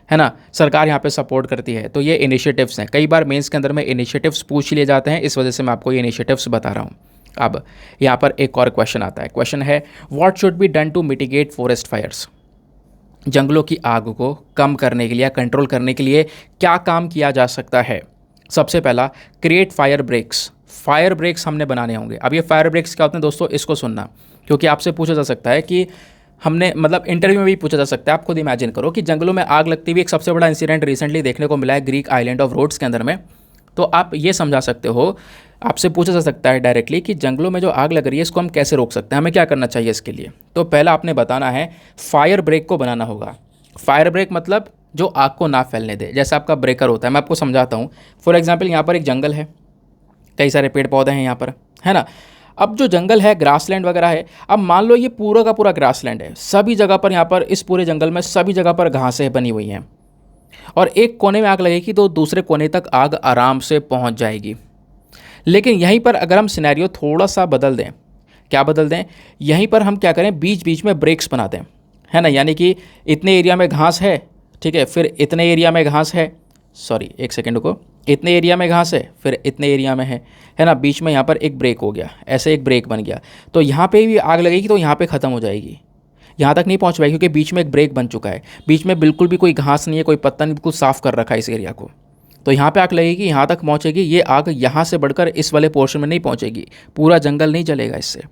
है ना, सरकार यहाँ पे सपोर्ट करती है। तो ये इनिशिएटिव्स हैं। कई बार मेंस के अंदर में इनिशिएटिव्स पूछ लिए जाते हैं, इस वजह से मैं आपको ये इनिशिएटिव्स बता रहा हूँ। अब यहाँ पर एक और क्वेश्चन आता है। क्वेश्चन है, what should be done to mitigate forest fires. जंगलों की आग को कम करने के लिए, कंट्रोल करने के लिए क्या काम किया जा सकता है? सबसे पहला, create fire breaks. Fire breaks हमने बनाने होंगे। अब ये फायर ब्रेक्स क्या होते हैं दोस्तों, इसको सुनना, क्योंकि आपसे पूछा जा सकता है कि हमने मतलब इंटरव्यू में भी पूछा जा सकता है। आप खुद इमेजिन करो कि जंगलों में आग लगती हुई एक सबसे बड़ा इंसिडेंट रिसेंटली देखने को मिला है ग्रीक आइलैंड ऑफ रोड्स के अंदर में। तो आप ये समझा सकते हो, आपसे पूछा जा सकता है डायरेक्टली कि जंगलों में जो आग लग रही है इसको हम कैसे रोक सकते हैं, हमें क्या करना चाहिए इसके लिए। तो पहला आपने बताना है फायर ब्रेक को बनाना होगा। फायर ब्रेक मतलब जो आग को ना फैलने दे, जैसा आपका ब्रेकर होता है। मैं आपको समझाता हूँ। फॉर एग्जांपल यहाँ पर एक जंगल है, कई सारे पेड़ पौधे हैं यहाँ पर, है ना। अब जो जंगल है, ग्रासलैंड वगैरह है। अब मान लो ये पूरा का पूरा ग्रासलैंड है, सभी जगह पर यहाँ पर इस पूरे जंगल में सभी जगह पर घासें बनी हुई हैं, और एक कोने में आग लगेगी तो दूसरे कोने तक आग आराम से पहुँच जाएगी। लेकिन यहीं पर अगर हम सिनेरियो थोड़ा सा बदल दें, क्या बदल दें, यहीं पर हम क्या करें, बीच बीच में ब्रेक्स बना दें, है ना। यानी कि इतने एरिया में घास है, ठीक है, फिर इतने एरिया में घास है, सॉरी एक सेकेंड को, इतने एरिया में घास है, फिर इतने एरिया में है ना, बीच में यहाँ पर एक ब्रेक हो गया, ऐसे एक ब्रेक बन गया। तो यहाँ पे भी आग लगेगी तो यहाँ पे ख़त्म हो जाएगी, यहाँ तक नहीं पहुँच पाएगी, क्योंकि बीच में एक ब्रेक बन चुका है। बीच में बिल्कुल भी कोई घास नहीं है, कोई पत्ता नहीं, बिल्कुल साफ़ कर रखा है इस एरिया को। तो यहाँ पे आग लगेगी, यहाँ तक पहुँचेगी। ये आग यहाँ से बढ़कर इस वाले पोर्शन में नहीं पहुँचेगी, पूरा जंगल नहीं जलेगा इससे।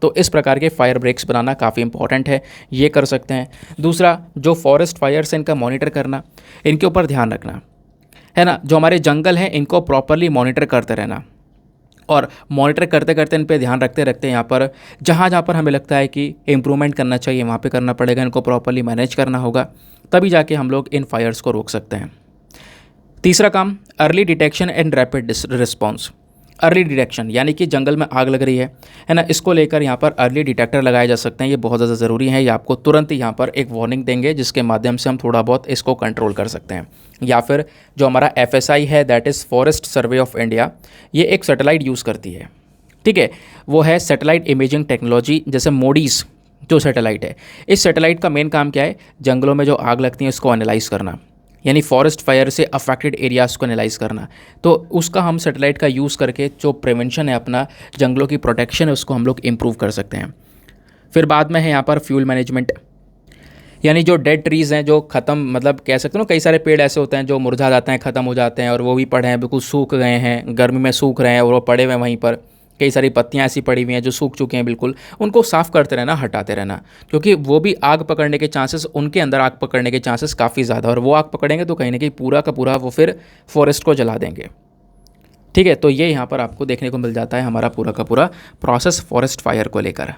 तो इस प्रकार के फायर ब्रेक्स बनाना काफ़ी इंपॉर्टेंट है, ये कर सकते हैं। दूसरा, जो फॉरेस्ट फायर्स हैं इनका मॉनिटर करना, इनके ऊपर ध्यान रखना, है ना। जो हमारे जंगल हैं इनको प्रॉपरली मॉनिटर करते रहना, और मॉनिटर करते करते इन पे ध्यान रखते रखते यहाँ पर जहाँ पर हमें लगता है कि इम्प्रूवमेंट करना चाहिए वहाँ पे करना पड़ेगा, इनको प्रॉपरली मैनेज करना होगा, तभी जाके हम लोग इन फायर्स को रोक सकते हैं। तीसरा काम, early detection and rapid response. Early detection, यानी कि जंगल में आग लग रही है ना, इसको लेकर यहाँ पर अर्ली डिटेक्टर लगाए जा सकते हैं। ये बहुत ज़्यादा ज़रूरी है, ये आपको तुरंत यहाँ पर एक वार्निंग देंगे जिसके माध्यम से हम थोड़ा बहुत इसको कंट्रोल कर सकते हैं। या फिर जो हमारा FSI है, that is forest survey of India, ये एक सैटेलाइट यूज़ करती है, ठीक है, वो है सैटेलाइट इमेजिंग टेक्नोलॉजी, जैसे मोडीज़ जो सैटेलाइट है। इस सैटेलाइट का मेन काम क्या है, जंगलों में जो आग लगती है उसको एनालाइज करना, यानी फॉरेस्ट फायर से अफेक्टेड एरियाज़ को एनालाइज करना। तो उसका हम सैटेलाइट का यूज़ करके जो प्रिवेंशन है अपना, जंगलों की प्रोटेक्शन है, उसको हम लोग इम्प्रूव कर सकते हैं। फिर बाद में है यहाँ पर फ्यूल मैनेजमेंट, यानी जो डेड ट्रीज़ हैं, जो ख़त्म, मतलब कह सकते हो ना, कई सारे पेड़ ऐसे होते हैं जो मुरझा जाते हैं, ख़त्म हो जाते हैं, और वो भी पड़े हैं, बिल्कुल सूख गए हैं, गर्मी में सूख रहे हैं और वो पड़े हुए हैं वहीं पर। कई सारी पत्तियां ऐसी पड़ी हुई हैं जो सूख चुकी हैं बिल्कुल, उनको साफ़ करते रहना, हटाते रहना, क्योंकि वो भी आग पकड़ने के चांसेस, उनके अंदर आग पकड़ने के चांसेस काफ़ी ज़्यादा, और वो आग पकड़ेंगे तो कहीं ना कहीं पूरा का पूरा वो फिर फॉरेस्ट को जला देंगे, ठीक है। तो ये यहाँ पर आपको देखने को मिल जाता है हमारा पूरा का पूरा प्रोसेस फॉरेस्ट फायर को लेकर।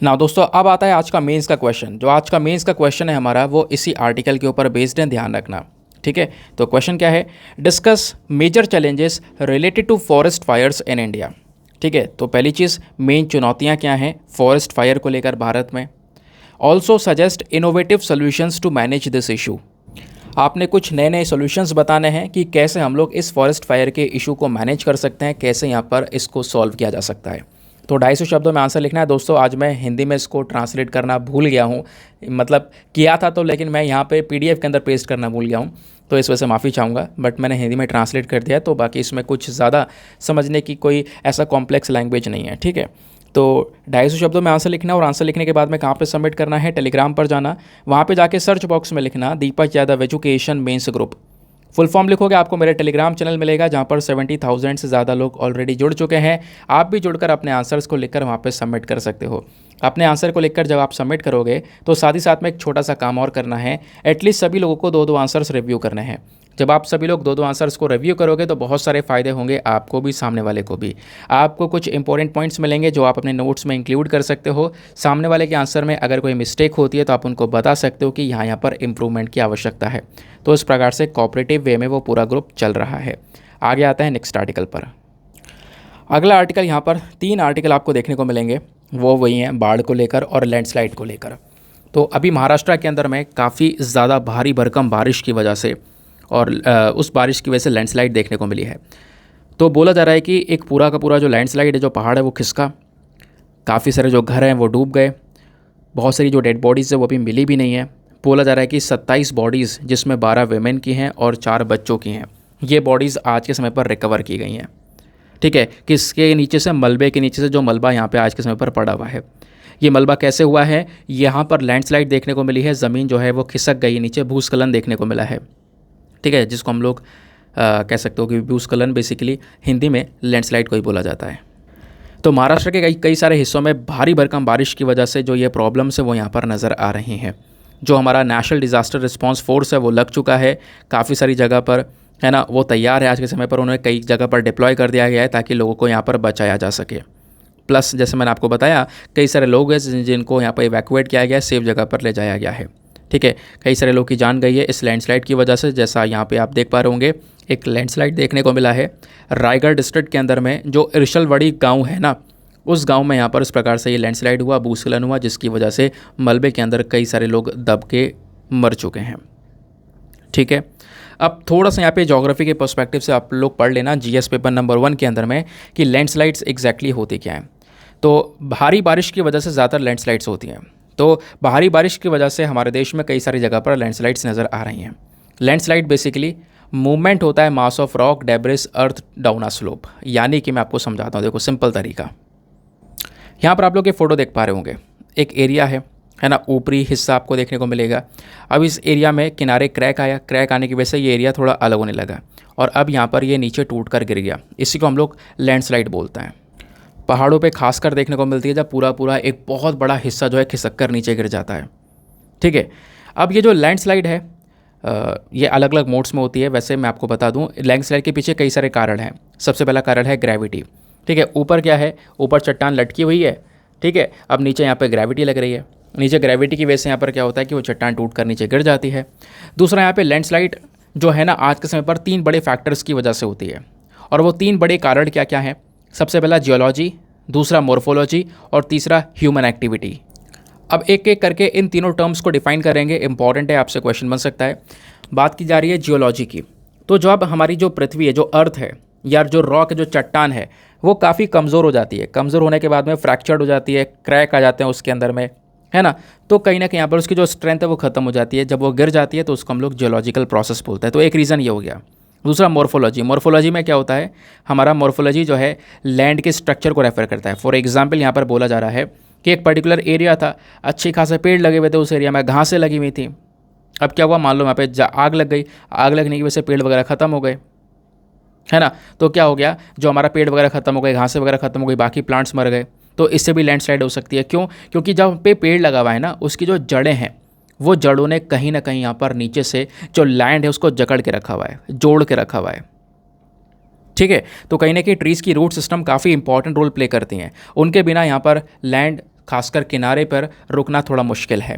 ना दोस्तों, अब आता है आज का मेंस का क्वेश्चन। जो आज का मेंस का क्वेश्चन है हमारा, वो इसी आर्टिकल के ऊपर बेस्ड है, ध्यान रखना, ठीक है। तो क्वेश्चन क्या है, discuss major challenges related to forest fires in India, ठीक है। तो पहली चीज़, मेन चुनौतियाँ क्या हैं फॉरेस्ट फायर को लेकर भारत में। Also suggest innovative solutions to manage this issue, आपने कुछ नए नए सॉल्यूशंस बताने हैं कि कैसे हम लोग इस फॉरेस्ट फायर के इशू को मैनेज कर सकते हैं, कैसे यहाँ पर इसको सॉल्व किया जा सकता है। तो 250 शब्दों में आंसर लिखना है दोस्तों। आज मैं हिंदी में इसको ट्रांसलेट करना भूल गया हूँ, मतलब किया था तो, लेकिन मैं यहाँ पे PDF के अंदर पेस्ट करना भूल गया हूँ, तो इस वजह से माफ़ी चाहूँगा, बट मैंने हिंदी में ट्रांसलेट कर दिया, तो बाकी इसमें कुछ ज़्यादा समझने की कोई ऐसा कॉम्प्लेक्स लैंग्वेज नहीं है, ठीक है। तो 250 शब्दों में आंसर लिखना, और आंसर लिखने के बाद में कहाँ पे सबमिट करना है, टेलीग्राम पर जाना, वहाँ पे जाके सर्च बॉक्स में लिखना Deepak Yadav education mains group, full form लिखोगे, आपको मेरे टेलीग्राम चैनल मिलेगा जहाँ पर 70,000 से ज़्यादा लोग ऑलरेडी जुड़ चुके हैं। आप भी जुड़कर अपने आंसर्स को लिखकर वहाँ पे सबमिट कर सकते हो। अपने आंसर को लिखकर जब आप सबमिट करोगे तो साथ ही साथ में एक छोटा सा काम और करना है, एटलीस्ट सभी लोगों को 2-2 आंसर्स रिव्यू करने हैं। जब आप सभी लोग 2-2 आंसर्स को रिव्यू करोगे तो बहुत सारे फ़ायदे होंगे, आपको भी सामने वाले को भी। आपको कुछ इंपॉर्टेंट पॉइंट्स मिलेंगे जो आप अपने नोट्स में इंक्लूड कर सकते हो। सामने वाले के आंसर में अगर कोई मिस्टेक होती है तो आप उनको बता सकते हो कि यहाँ पर इंप्रूवमेंट की आवश्यकता है। तो इस प्रकार से कोऑपरेटिव वे में वो पूरा ग्रुप चल रहा है। आगे आता है नेक्स्ट आर्टिकल पर। अगला आर्टिकल, यहाँ पर 3 आर्टिकल आपको देखने को मिलेंगे, वो वही हैं बाढ़ को लेकर और लैंडस्लाइड को लेकर। तो अभी महाराष्ट्र के अंदर में काफ़ी ज़्यादा भारी भरकम बारिश की वजह से, और उस बारिश की वजह से लैंडस्लाइड देखने को मिली है। तो बोला जा रहा है कि एक पूरा का पूरा जो लैंडस्लाइड है, जो पहाड़ है वो खिसका, काफ़ी सारे जो घर हैं वो डूब गए, बहुत सारी जो डेड बॉडीज़ है वो अभी मिली भी नहीं है। बोला जा रहा है कि 27 बॉडीज़, जिसमें 12 वेमेन की हैं और 4 बच्चों की हैं, ये बॉडीज़ आज के समय पर रिकवर की गई हैं, ठीक है। किसके नीचे से, मलबे के नीचे से, जो मलबा यहाँ पे आज के समय पर पड़ा हुआ है। ये मलबा कैसे हुआ है, यहाँ पर लैंडस्लाइड देखने को मिली है, ज़मीन जो है वो खिसक गई नीचे, भूस्खलन देखने को मिला है, ठीक है, जिसको हम लोग कह सकते हो कि भूस्खलन बेसिकली हिंदी में लैंडस्लाइड को ही बोला जाता है। तो महाराष्ट्र के कई सारे हिस्सों में भारी भरकम बारिश की वजह से जो ये प्रॉब्लम्स है वो यहाँ पर नज़र आ रही हैं। जो हमारा नेशनल डिज़ास्टर रिस्पांस फोर्स है वो लग चुका है काफ़ी सारी जगह पर, है ना, वो तैयार है। आज के समय पर उन्हें कई जगह पर डिप्लॉय कर दिया गया है ताकि लोगों को यहाँ पर बचाया जा सके। प्लस जैसे मैंने आपको बताया, कई सारे लोग हैं जिनको यहाँ पर इवैक्यूएट किया गया है, सेफ जगह पर ले जाया गया है, ठीक है। कई सारे लोग की जान गई है इस लैंडस्लाइड की वजह से। जैसा यहाँ पे आप देख पा रहे होंगे, एक लैंडस्लाइड देखने को मिला है रायगढ़ डिस्ट्रिक्ट के अंदर में, जो इरशलवड़ी गांव है ना, उस गांव में यहाँ पर इस प्रकार से ये लैंडस्लाइड हुआ, भूस्खलन हुआ, जिसकी वजह से मलबे के अंदर कई सारे लोग दब के मर चुके हैं, ठीक है। अब थोड़ा सा यहाँ पे ज्योग्राफी के पर्सपेक्टिव से आप लोग पढ़ लेना GS पेपर नंबर 1 के अंदर में कि लैंडस्लाइड्स एग्जैक्टली होती क्या हैं। तो भारी बारिश की वजह से ज़्यादातर लैंडस्लाइड्स होती हैं। तो भारी बारिश की वजह से हमारे देश में कई सारी जगह पर लैंडस्लाइड्स नज़र आ रही हैं। लैंडस्लाइड बेसिकली मूवमेंट होता है mass of rock, debris, earth down a slope. यानी कि मैं आपको समझाता हूँ, देखो सिंपल तरीका। यहाँ पर आप लोग ये फ़ोटो देख पा रहे होंगे, एक एरिया है ना, ऊपरी हिस्सा आपको देखने को मिलेगा। अब इस एरिया में किनारे क्रैक आया, क्रैक आने की वजह से ये एरिया थोड़ा अलग होने लगा, और अब यहाँ पर ये नीचे टूट कर गिर गया। इसी को हम लोग लैंडस्लाइड बोलते हैं। पहाड़ों पे खासकर देखने को मिलती है जब पूरा पूरा एक बहुत बड़ा हिस्सा जो है खिसक कर नीचे गिर जाता है, ठीक है। अब ये जो लैंडस्लाइड है ये अलग अलग मोड्स में होती है। वैसे मैं आपको बता दूं, लैंडस्लाइड के पीछे कई सारे कारण हैं। सबसे पहला कारण है ग्रेविटी, ठीक है। ऊपर क्या है, ऊपर चट्टान लटकी हुई है, ठीक है। अब नीचे यहाँ पे ग्रेविटी लग रही है, नीचे ग्रेविटी की वजह से यहाँ पर क्या होता है कि वो चट्टान टूट कर नीचे गिर जाती है। दूसरा, यहाँ पे लैंडस्लाइड जो है ना, आज के समय पर 3 बड़े फैक्टर्स की वजह से होती है, और वो 3 बड़े कारण क्या क्या हैं सबसे पहला जियोलॉजी, दूसरा मॉर्फोलॉजी और तीसरा ह्यूमन एक्टिविटी। अब एक एक करके इन तीनों टर्म्स को डिफाइन करेंगे, इंपॉर्टेंट है, आपसे क्वेश्चन बन सकता है। बात की जा रही है जियोलॉजी की, तो जो अब हमारी जो पृथ्वी है, जो अर्थ है या जो रॉक है, जो चट्टान है, वो काफ़ी कमज़ोर हो जाती है। कमज़ोर होने के बाद में फ्रैक्चर्ड हो जाती है, क्रैक आ जाते हैं उसके अंदर में, है ना। तो कहीं ना कहीं यहाँ पर उसकी जो स्ट्रेंथ है वो खत्म हो जाती है। जब वो गिर जाती है तो उसको हम लोग जियोलॉजिकल प्रोसेस बोलते हैं। तो एक रीज़न ये हो गया। दूसरा मॉर्फोलॉजी। मॉर्फोलॉजी में क्या होता है, हमारा मॉर्फोलॉजी जो है लैंड के स्ट्रक्चर को रेफर करता है। फॉर एग्जाम्पल यहाँ पर बोला जा रहा है कि एक पर्टिकुलर एरिया था, अच्छे खासे पेड़ लगे हुए थे उस एरिया में, घासें लगी हुई थी। अब क्या हुआ, मान लो वहाँ पे आग लग गई, आग लगने की वजह से पेड़ वगैरह ख़त्म हो गए, है ना। तो क्या हो गया, जो हमारा पेड़ वगैरह ख़त्म हो गए, घासें वगैरह ख़त्म हो गई, बाकी प्लांट्स मर गए। तो इससे भी लैंडस्लाइड हो सकती है। क्यों? क्योंकि जब पे पेड़ लगा हुआ है ना, उसकी जो जड़ें हैं, वो जड़ों ने कहीं ना कहीं यहाँ पर नीचे से जो लैंड है उसको जकड़ के रखा हुआ है, जोड़ के रखा हुआ है। ठीक है, तो कहीं ना कहीं ट्रीज़ की रूट सिस्टम काफ़ी इंपॉर्टेंट रोल प्ले करती हैं। उनके बिना यहाँ पर लैंड, खासकर किनारे पर रुकना थोड़ा मुश्किल है।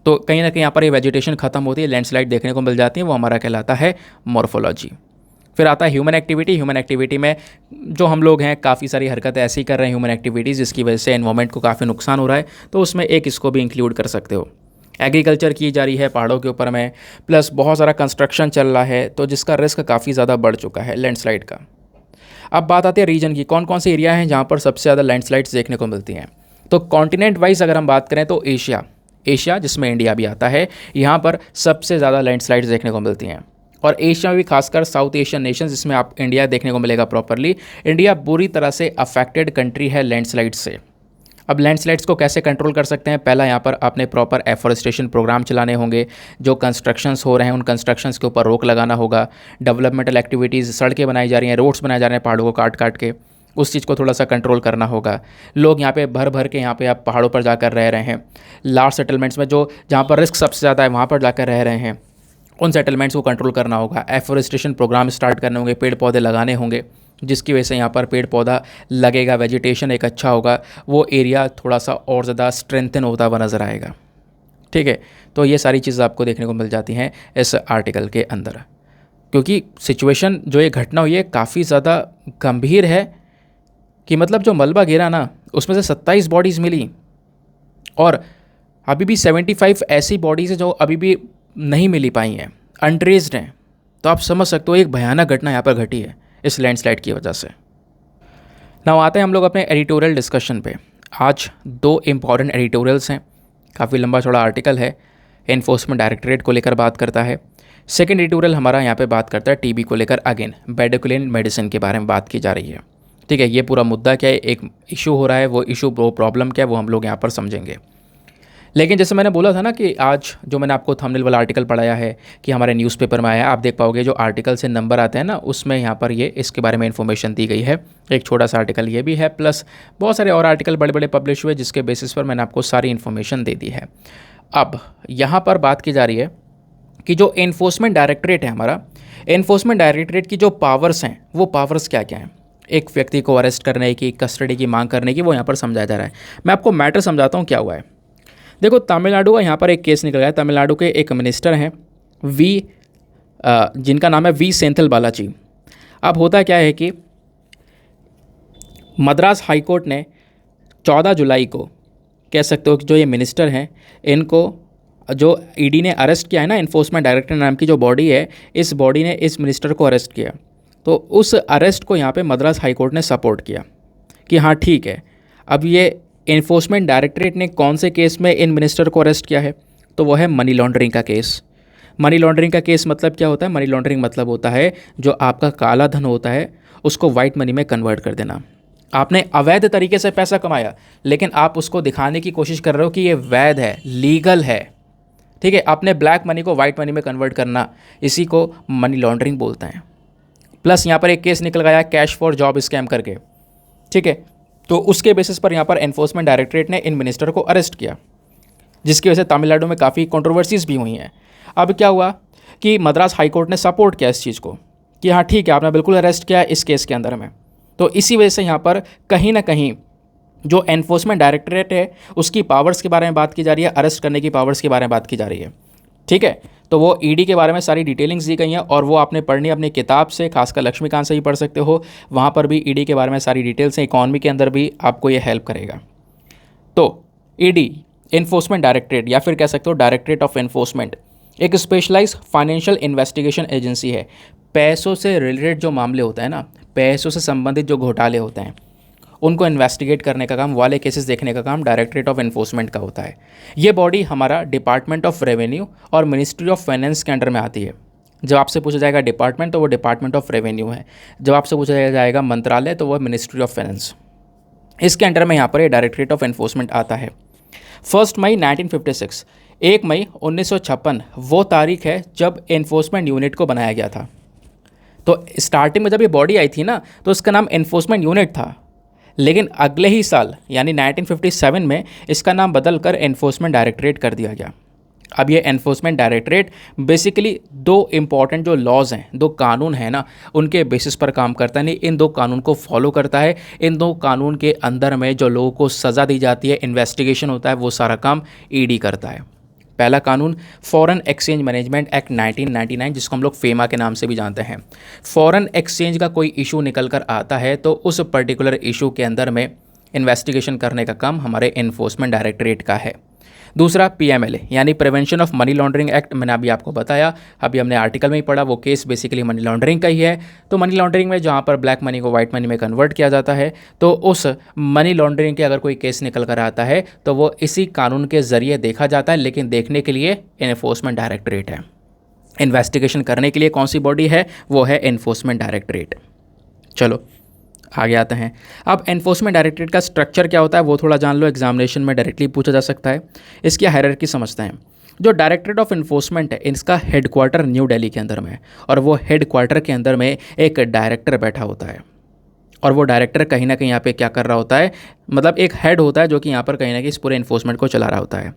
तो कहीं ना कहीं यहाँ पर ये वेजिटेशन खत्म होती है, लैंडस्लाइड देखने को मिल जाती है, वो हमारा कहलाता है मॉर्फोलॉजी। फिर आता है ह्यूमन एक्टिविटी। ह्यूमन एक्टिविटी में जो हम लोग हैं काफ़ी सारी हरकतें ऐसी कर रहे हैं ह्यूमन एक्टिविटीज़, जिसकी वजह से एनवायरमेंट को काफ़ी नुकसान हो रहा है। तो उसमें एक इसको भी इंक्लूड कर सकते हो। एग्रीकल्चर की जा रही है पहाड़ों के ऊपर में, प्लस बहुत सारा कंस्ट्रक्शन चल रहा है, तो जिसका रिस्क काफ़ी ज़्यादा बढ़ चुका है लैंडस्लाइड का। अब बात आती है रीजन की, कौन कौन से एरिया हैं जहाँ पर सबसे ज़्यादा लैंडस्लाइड्स देखने को मिलती हैं। तो कॉन्टिनेंट वाइज अगर हम बात करें तो एशिया जिसमें इंडिया भी आता है, यहाँ पर सबसे ज़्यादा लैंडस्लाइड्स देखने को मिलती हैं। और एशिया में भी खासकर साउथ एशियन नेशन, जिसमें आप इंडिया देखने को मिलेगा प्रॉपरली। इंडिया बुरी तरह से अफेक्टेड कंट्री है लैंडस्लाइड से। अब लैंडस्लाइड्स को कैसे कंट्रोल कर सकते हैं, पहला यहाँ पर आपने प्रॉपर एफॉरेस्टेशन प्रोग्राम चलाने होंगे। जो कंस्ट्रक्शंस हो रहे हैं उन कंस्ट्रक्शंस के ऊपर रोक लगाना होगा। डेवलपमेंटल एक्टिविटीज़, सड़कें बनाई जा रही हैं, रोड्स बनाए जा रहे हैं पहाड़ों को काट काट के, उस चीज़ को थोड़ा सा कंट्रोल करना होगा। लोग यहाँ पे भर भर के यहाँ पे आप पहाड़ों पर जाकर रह रहे हैं। लार्ज सेटलमेंट्स में जो जहाँ पर रिस्क सबसे ज़्यादा है वहाँ पर जाकर रह रहे हैं, उन सेटलमेंट्स को कंट्रोल करना होगा। एफॉरेस्टेशन प्रोग्राम स्टार्ट करने होंगे, पेड़ पौधे लगाने होंगे, जिसकी वजह से यहाँ पर पेड़ पौधा लगेगा, वेजिटेशन एक अच्छा होगा, वो एरिया थोड़ा सा और ज़्यादा स्ट्रेंथन होता हुआ नज़र आएगा। ठीक है, तो ये सारी चीज़ें आपको देखने को मिल जाती हैं इस आर्टिकल के अंदर। क्योंकि सिचुएशन जो ये घटना हुई है काफ़ी ज़्यादा गंभीर है, कि मतलब जो मलबा गिरा ना, उसमें से 27 बॉडीज़ मिली और अभी भी 75 ऐसी बॉडीज़ हैं जो अभी भी नहीं मिली पाई हैं, अनट्रेस्ड हैं। तो आप समझ सकते हो एक भयानक घटना यहाँ पर घटी है इस लैंडस्लाइड की वजह से। नाउ आते हैं हम लोग अपने एडिटोरियल डिस्कशन पे। आज 2 इम्पॉर्टेंट एडिटोरियल्स हैं, काफ़ी लंबा चौड़ा आर्टिकल है, एनफोर्समेंट डायरेक्टरेट को लेकर बात करता है। सेकेंड एडिटोरियल हमारा यहाँ पे बात करता है टीबी को लेकर, अगेन बेडिकुलिन मेडिसिन के बारे में बात की जा रही है। ठीक है, ये पूरा मुद्दा क्या है, एक इशू हो रहा है, वो इशू, वो प्रॉब्लम क्या है, वो हम लोग यहाँ पर समझेंगे। लेकिन जैसे मैंने बोला था ना कि आज जो मैंने आपको थंबनेल वाला आर्टिकल पढ़ाया है कि हमारे न्यूज़पेपर में आया है, आप देख पाओगे जो आर्टिकल से नंबर आते हैं ना, उसमें यहाँ पर ये इसके बारे में इन्फॉर्मेशन दी गई है। एक छोटा सा आर्टिकल ये भी है, प्लस बहुत सारे और आर्टिकल बड़े बड़े पब्लिश हुए, जिसके बेसिस पर मैंने आपको सारी इन्फॉर्मेशन दे दी है। अब यहाँ पर बात की जा रही है कि जो एनफोर्समेंट डायरेक्टरेट है हमारा, एनफोर्समेंट डायरेक्टरेट की जो पावर्स हैं, वो पावर्स क्या क्या हैं। एक व्यक्ति को अरेस्ट करने की, कस्टडी की मांग करने की, वो यहाँ पर समझाया जा रहा है। मैं आपको मैटर समझाता हूँ क्या हुआ है। देखो, तमिलनाडु का यहाँ पर एक केस निकल गया है। तमिलनाडु के एक मिनिस्टर हैं जिनका नाम है वी सेंथिल बालाजी। अब होता क्या है कि मद्रास हाई कोर्ट ने 14 जुलाई को, कह सकते हो कि जो ये मिनिस्टर हैं, इनको जो ईडी ने अरेस्ट किया है ना, एनफोर्समेंट डायरेक्टर नाम की जो बॉडी है, इस बॉडी ने इस मिनिस्टर को अरेस्ट किया। तो उस अरेस्ट को यहाँ पे मद्रास हाई कोर्ट ने सपोर्ट किया कि हाँ ठीक है। अब ये एनफोर्समेंट डायरेक्टरेट ने कौन से केस में इन मिनिस्टर को अरेस्ट किया है, तो वो है मनी लॉन्ड्रिंग का केस। मनी लॉन्ड्रिंग का केस मतलब क्या होता है, मनी लॉन्ड्रिंग मतलब होता है जो आपका काला धन होता है उसको वाइट मनी में कन्वर्ट कर देना। आपने अवैध तरीके से पैसा कमाया, लेकिन आप उसको दिखाने की कोशिश कर रहे हो कि ये वैध है, लीगल है। ठीक है, आपने ब्लैक मनी को वाइट मनी में कन्वर्ट करना, इसी को मनी लॉन्ड्रिंग बोलते हैं। प्लस यहाँ पर एक केस निकल गया कैश फॉर जॉब स्कैम करके। ठीक है, तो उसके बेसिस पर यहाँ पर एनफोर्समेंट डायरेक्टरेट ने इन मिनिस्टर को अरेस्ट किया, जिसकी वजह से तमिलनाडु में काफ़ी कंट्रोवर्सीज भी हुई हैं। अब क्या हुआ कि मद्रास हाई कोर्ट ने सपोर्ट किया इस चीज़ को कि हाँ ठीक है, आपने बिल्कुल अरेस्ट किया इस केस के अंदर में। तो इसी वजह से यहाँ पर कहीं ना कहीं जो एनफोर्समेंट डायरेक्टरेट है उसकी पावर्स के बारे में बात की जा रही है, अरेस्ट करने की पावर्स के बारे में बात की जा रही है। ठीक है। तो वो ईडी के बारे में सारी डिटेलिंग्स दी गई हैं और वो आपने पढ़नी अपनी किताब से, खासकर लक्ष्मीकांत से ही पढ़ सकते हो। वहाँ पर भी ईडी के बारे में सारी डिटेल्स हैं, इकॉनमी के अंदर भी आपको ये हेल्प करेगा। तो ईडी इन्फोर्समेंट डायरेक्टरेट या फिर कह सकते हो डायरेक्टरेट ऑफ इन्फोर्समेंट एक स्पेशलाइज्ड फाइनेंशियल इन्वेस्टिगेशन एजेंसी है। पैसों से रिलेटेड जो मामले होते हैं ना, पैसों से संबंधित जो घोटाले होते हैं उनको इन्वेस्टिगेट करने का काम, वाले केसेस देखने का काम डायरेक्टरेट ऑफ इन्फोर्समेंट का होता है। ये बॉडी हमारा डिपार्टमेंट ऑफ रेवेन्यू और मिनिस्ट्री ऑफ फाइनेंस के अंडर में आती है। जब आपसे पूछा जाएगा डिपार्टमेंट तो वो डिपार्टमेंट ऑफ रेवेन्यू है, जब आपसे पूछा जाएगा मंत्रालय तो वह मिनिस्ट्री ऑफ फाइनेंस, इसके अंडर में यहाँ पर ये डायरेक्टरेट ऑफ इन्फोर्समेंट आता है। 1 मई 1956, 1 मई 1956 वो तारीख है जब इन्फोर्समेंट यूनिट को बनाया गया था। तो स्टार्टिंग में जब ये बॉडी आई थी ना तो इसका नाम इन्फोर्समेंट यूनिट था, लेकिन अगले ही साल यानी 1957 में इसका नाम बदलकर एनफोर्समेंट डायरेक्टरेट कर दिया गया। अब ये एनफोर्समेंट डायरेक्टरेट बेसिकली दो इम्पॉर्टेंट जो लॉज हैं, दो कानून हैं ना, उनके बेसिस पर काम करता है। नहीं, इन दो कानून को फॉलो करता है। इन दो कानून के अंदर में जो लोगों को सज़ा दी जाती है, इन्वेस्टिगेशन होता है, वो सारा काम ईडी करता है। पहला कानून फॉरेन एक्सचेंज मैनेजमेंट एक्ट 1999, जिसको हम लोग फेमा के नाम से भी जानते हैं। फॉरेन एक्सचेंज का कोई इशू निकल कर आता है तो उस पर्टिकुलर इशू के अंदर में इन्वेस्टिगेशन करने का काम हमारे इन्फोर्समेंट डायरेक्टरेट का है। दूसरा पीएमएलए यानी prevention of money laundering act, मैंने अभी आपको बताया, अभी हमने आर्टिकल में ही पढ़ा, वो केस बेसिकली मनी लॉन्ड्रिंग का ही है। तो मनी लॉन्ड्रिंग में जहाँ पर ब्लैक मनी को वाइट मनी में कन्वर्ट किया जाता है, तो उस मनी लॉन्ड्रिंग के अगर कोई केस निकल कर आता है तो वो इसी कानून के ज़रिए देखा जाता है, लेकिन देखने के लिए इन्फोर्समेंट डायरेक्टरेट है। इन्वेस्टिगेशन करने के लिए कौन सी बॉडी है, वो है इन्फोर्समेंट डायरेक्टरेट। चलो आगे आते हैं। अब एनफोर्समेंट डायरेक्टरेट का स्ट्रक्चर क्या होता है वो थोड़ा जान लो, एग्जामिनेशन में डायरेक्टली पूछा जा सकता है। इसकी हायरार्की समझते हैं। जो डायरेक्टरेट ऑफ इन्फोर्समेंट है, इसका हेडक्वार्टर न्यू दिल्ली के अंदर में है और वो हेडक्वार्टर के अंदर में एक डायरेक्टर बैठा होता है और वो डायरेक्टर कहीं ना कहीं यहाँ पे क्या कर रहा होता है, मतलब एक हेड होता है जो कि यहाँ पर कहीं ना कहीं इस पूरे इन्फोर्समेंट को चला रहा होता है।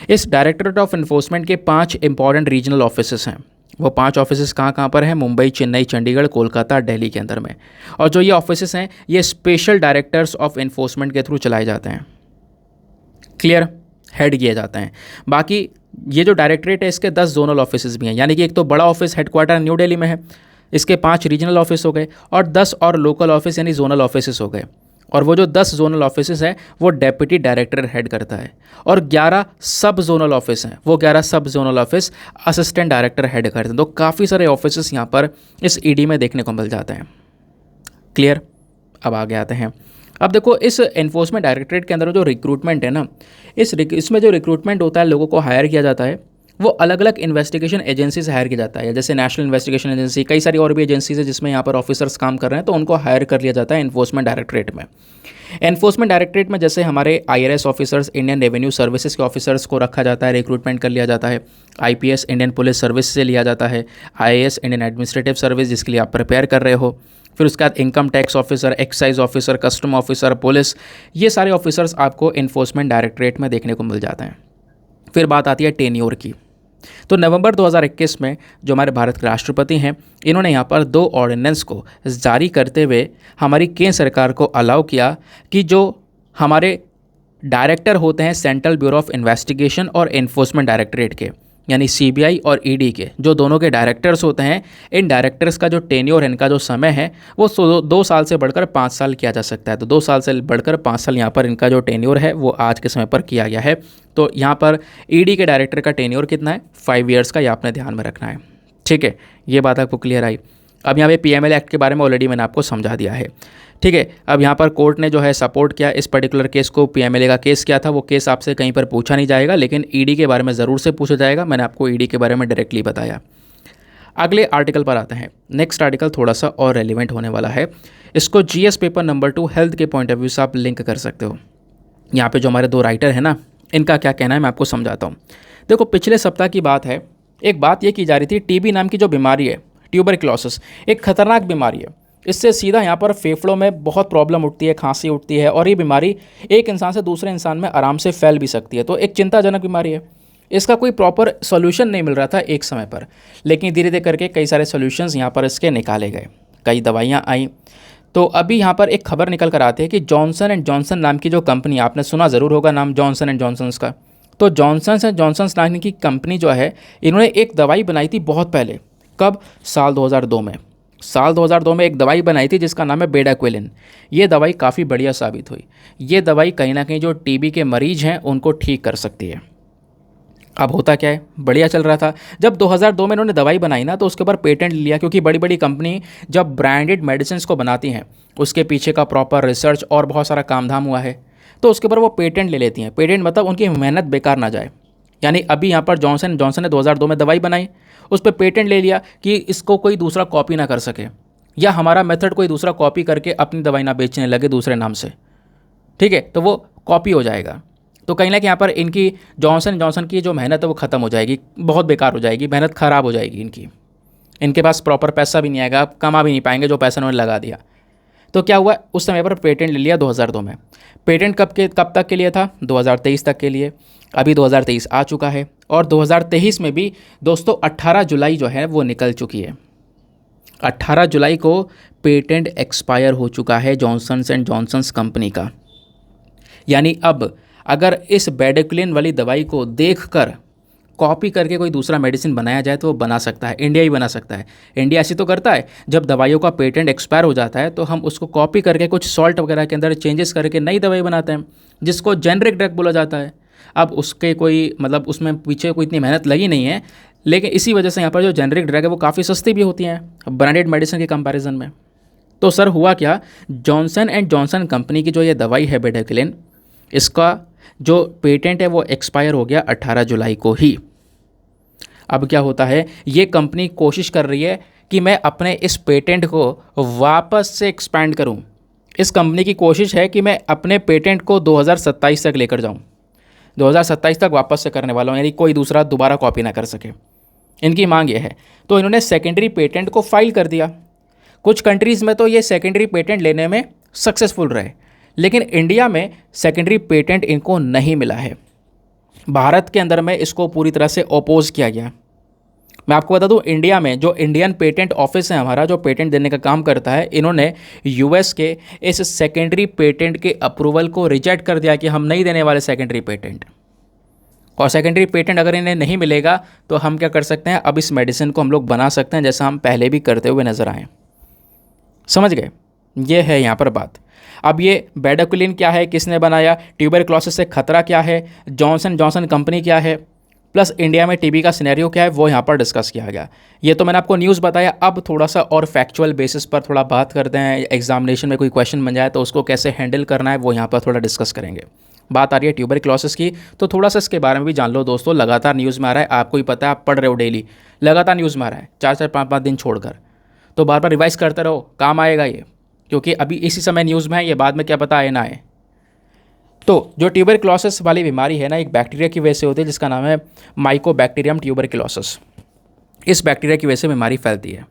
इस डायरेक्टरेट ऑफ इन्फोर्समेंट के 5 इंपॉर्टेंट रीजनल ऑफिसेस हैं। वो 5 ऑफिसेस कहाँ पर हैं? मुंबई, चेन्नई, चंडीगढ़, कोलकाता, दिल्ली के अंदर में। और जो ये ऑफिसेस हैं ये स्पेशल डायरेक्टर्स ऑफ इन्फोर्समेंट के थ्रू चलाए जाते हैं। क्लियर? हेड किए जाते हैं। बाकी ये जो डायरेक्टरेट है इसके 10 जोनल ऑफिसेस भी हैं, यानी कि एक तो बड़ा ऑफिस हेडक्वार्टर न्यू दिल्ली में है, इसके 5 रीजनल ऑफिस हो गए और 10 और लोकल ऑफिस यानी जोनल ऑफिसेस हो गए। और वो जो 10 जोनल ऑफिसेस हैं वो डेप्यूटी डायरेक्टर हेड करता है और 11 सब जोनल ऑफिस हैं, वो 11 सब zonal office assistant director head करते हैं। तो काफ़ी सारे ऑफिसेस यहाँ पर इस ईडी में देखने को मिल जाते हैं। क्लियर? अब आगे आते हैं। अब देखो इस एनफोर्समेंट डायरेक्टरेट के अंदर जो रिक्रूटमेंट है ना, इसमें जो रिक्रूटमेंट होता है, लोगों को हायर किया जाता है, वो अलग अलग इन्वेस्टिगेशन एजेंसी से हायर किया जाता है। जैसे नेशनल इन्वेस्टिगेशन एजेंसी, कई सारी और भी एजेंसीज है जिसमें यहाँ पर ऑफिसर्स काम कर रहे हैं, तो उनको हायर कर लिया जाता है एनफोर्समेंट डायरेक्टरेट में। एनफोर्समेंट डायरेक्टरेट में जैसे हमारे IRS officers, Indian revenue services के ऑफिसर्स को रखा जाता है, रिक्रूटमेंट कर लिया जाता है। आईपीएस इंडियन पुलिस सर्विस से लिया जाता है। आईएएस इंडियन एडमिनिस्ट्रेटिव सर्विस जिसके लिए आप प्रिपेयर कर रहे हो। फिर उसके बाद income tax officer, excise officer, custom officer, police, ये सारे ऑफिसर्स आपको एनफोर्समेंट डायरेक्टरेट में देखने को मिल जाते हैं। फिर बात आती है टेन्योर की। तो नवंबर 2021 में जो हमारे भारत के राष्ट्रपति हैं, इन्होंने यहाँ पर 2 ऑर्डिनेंस को जारी करते हुए हमारी केंद्र सरकार को अलाउ किया कि जो हमारे डायरेक्टर होते हैं सेंट्रल ब्यूरो ऑफ इन्वेस्टिगेशन और एनफोर्समेंट डायरेक्टरेट के, यानी सीबीआई और ईडी के जो दोनों के डायरेक्टर्स होते हैं, इन डायरेक्टर्स का जो टेन्योर, इनका जो समय है वो 2 साल से बढ़कर 5 साल किया जा सकता है। तो 2 साल से बढ़कर 5 साल यहाँ पर इनका जो टेन्योर है वो आज के समय पर किया गया है। तो यहाँ पर ईडी के डायरेक्टर का टेन्योर कितना है? 5 ईयर्स का, ये आपने ध्यान में रखना है। ठीक है, ये बात आपको क्लियर आई। अब यहाँ पे पीएमएल एक्ट के बारे में ऑलरेडी मैंने आपको समझा दिया है। ठीक है, अब यहाँ पर कोर्ट ने जो है सपोर्ट किया इस पर्टिकुलर केस को। पीएमएलए का केस क्या था, वो केस आपसे कहीं पर पूछा नहीं जाएगा, लेकिन ईडी के बारे में ज़रूर से पूछा जाएगा। मैंने आपको ईडी के बारे में डायरेक्टली बताया। अगले आर्टिकल पर आते हैं। नेक्स्ट आर्टिकल थोड़ा सा और रेलिवेंट होने वाला है। इसको जीएस पेपर नंबर 2 हेल्थ के पॉइंट ऑफ व्यू से आप लिंक कर सकते हो। यहाँ पे जो हमारे 2 राइटर हैं ना, इनका क्या कहना है मैं आपको समझाता हूँ। देखो, पिछले सप्ताह की बात है, एक बात ये की जा रही थी, टीबी नाम की जो बीमारी है, ट्यूबरक्लोसिस, एक खतरनाक बीमारी है। इससे सीधा यहाँ पर फेफड़ों में बहुत प्रॉब्लम उठती है, खांसी उठती है और ये बीमारी एक इंसान से दूसरे इंसान में आराम से फैल भी सकती है। तो एक चिंताजनक बीमारी है। इसका कोई प्रॉपर सॉल्यूशन नहीं मिल रहा था एक समय पर, लेकिन धीरे धीरे करके कई सारे सॉल्यूशंस यहाँ पर इसके निकाले गए, कई दवाइयाँ आई। तो अभी यहाँ पर एक खबर निकल कर आती है कि जॉनसन एंड जॉनसन नाम की जो कंपनी, आपने सुना ज़रूर होगा नाम जॉनसन एंड जॉनसन का, तो जॉनसन एंड जॉनसन नाम की कंपनी जो है, इन्होंने एक दवाई बनाई थी बहुत पहले। कब? साल 2002 में। साल 2002 में एक दवाई बनाई थी जिसका नाम है बेडाक्विलिन। ये दवाई काफ़ी बढ़िया साबित हुई। ये दवाई कहीं ना कहीं जो टीबी के मरीज हैं उनको ठीक कर सकती है। अब होता क्या है, बढ़िया चल रहा था। जब 2002 में इन्होंने दवाई बनाई ना, तो उसके ऊपर पेटेंट लिया, क्योंकि बड़ी बड़ी कंपनी जब ब्रांडेड मेडिसिन को बनाती हैं उसके पीछे का प्रॉपर रिसर्च और बहुत सारा काम धाम हुआ है, तो उसके ऊपर वो पेटेंट ले लेती हैं। पेटेंट मतलब उनकी मेहनत बेकार ना जाए। यानी अभी यहाँ पर जॉनसन जॉनसन ने 2002 में दवाई बनाई, उस पर पेटेंट ले लिया कि इसको कोई दूसरा कॉपी ना कर सके, या हमारा मेथड कोई दूसरा कॉपी करके अपनी दवाई ना बेचने लगे दूसरे नाम से। ठीक है, तो वो कॉपी हो जाएगा। तो कहीं ना कहीं यहाँ पर इनकी जॉनसन जॉनसन की जो मेहनत है वो ख़त्म हो जाएगी, बहुत बेकार हो जाएगी, मेहनत ख़राब हो जाएगी इनकी। इनके पास प्रॉपर पैसा भी नहीं आएगा, कमा भी नहीं पाएंगे जो पैसा उन्होंने लगा दिया। तो क्या हुआ, उस समय पर पेटेंट ले लिया 2002 में। पेटेंट कब तक के लिए था? 2023 तक के लिए। अभी 2023 आ चुका है और 2023 में भी दोस्तों 18 जुलाई जो है वो निकल चुकी है। 18 जुलाई को पेटेंट एक्सपायर हो चुका है जॉनसन एंड जॉनसन्स कंपनी का। यानी अब अगर इस बेडाक्विलिन वाली दवाई को देखकर कॉपी करके कोई दूसरा मेडिसिन बनाया जाए तो वो बना सकता है, इंडिया ही बना सकता है। इंडिया ऐसी तो करता है, जब दवाइयों का पेटेंट एक्सपायर हो जाता है तो हम उसको कॉपी करके कुछ सॉल्ट वगैरह के अंदर चेंजेस करके नई दवाई बनाते हैं, जिसको जेनरिक ड्रग बोला जाता है। अब उसके कोई मतलब उसमें पीछे कोई इतनी मेहनत लगी नहीं है, लेकिन इसी वजह से यहाँ पर जो जेनरिक ड्रग है वो काफ़ी सस्ती भी होती हैं ब्रांडेड मेडिसिन के कंपैरिजन में। तो सर हुआ क्या, जॉनसन एंड जॉनसन कंपनी की जो ये दवाई है बेडाक्विलिन, इसका जो पेटेंट है वो एक्सपायर हो गया 18 जुलाई को ही। अब क्या होता है, ये कंपनी कोशिश कर रही है कि मैं अपने इस पेटेंट को वापस से एक्सपैंड करूं। इस कंपनी की कोशिश है कि मैं अपने पेटेंट को 2027 तक लेकर जाऊं। 2027 तक वापस से करने वाला हूं, यानी कोई दूसरा दोबारा कॉपी ना कर सके। इनकी मांग ये है। तो इन्होंने सेकेंडरी पेटेंट को फाइल कर दिया। कुछ कंट्रीज़ में तो ये सेकेंडरी पेटेंट लेने में सक्सेसफुल रहे, लेकिन इंडिया में सेकेंडरी पेटेंट इनको नहीं मिला है। भारत के अंदर में इसको पूरी तरह से अपोज किया गया। मैं आपको बता दूं, इंडिया में जो इंडियन पेटेंट ऑफिस है हमारा, जो पेटेंट देने का काम करता है, इन्होंने यूएस के इस सेकेंडरी पेटेंट के अप्रूवल को रिजेक्ट कर दिया कि हम नहीं देने वाले सेकेंडरी पेटेंट। और सेकेंडरी पेटेंट अगर इन्हें नहीं मिलेगा तो हम क्या कर सकते हैं, अब इस मेडिसिन को हम लोग बना सकते हैं जैसा हम पहले भी करते हुए नजर आए। समझ गए? ये है यहाँ पर बात। अब ये बेडाक्विलिन क्या है, किसने बनाया, ट्यूबरक्लोसिस से खतरा क्या है, जॉनसन जॉनसन कंपनी क्या है, प्लस इंडिया में टीबी का सिनेरियो क्या है, वो यहाँ पर डिस्कस किया गया। ये तो मैंने आपको न्यूज़ बताया। अब थोड़ा सा और फैक्चुअल बेसिस पर थोड़ा बात करते हैं। एग्जामिनेशन में कोई क्वेश्चन बन जाए तो उसको कैसे हैंडल करना है वो यहाँ पर थोड़ा डिस्कस करेंगे। बात आ रही है ट्यूबरक्लोसिस की, तो थोड़ा सा इसके बारे में भी जान लो दोस्तों। लगातार न्यूज़ में आ रहा है, आपको ही पता है, आप पढ़ रहे हो डेली, लगातार न्यूज़ में आ रहा है, 4-4 5-5 दिन छोड़कर। तो बार बार रिवाइज करते रहो, काम आएगा ये, क्योंकि अभी इसी समय न्यूज़ में है, ये बाद में क्या पता आए ना आए। तो जो ट्यूबरक्लोसिस वाली बीमारी है ना, एक बैक्टीरिया की वजह से होती है जिसका नाम है माइकोबैक्टीरियम ट्यूबरक्लोसिस। इस बैक्टीरिया की वजह से बीमारी फैलती है,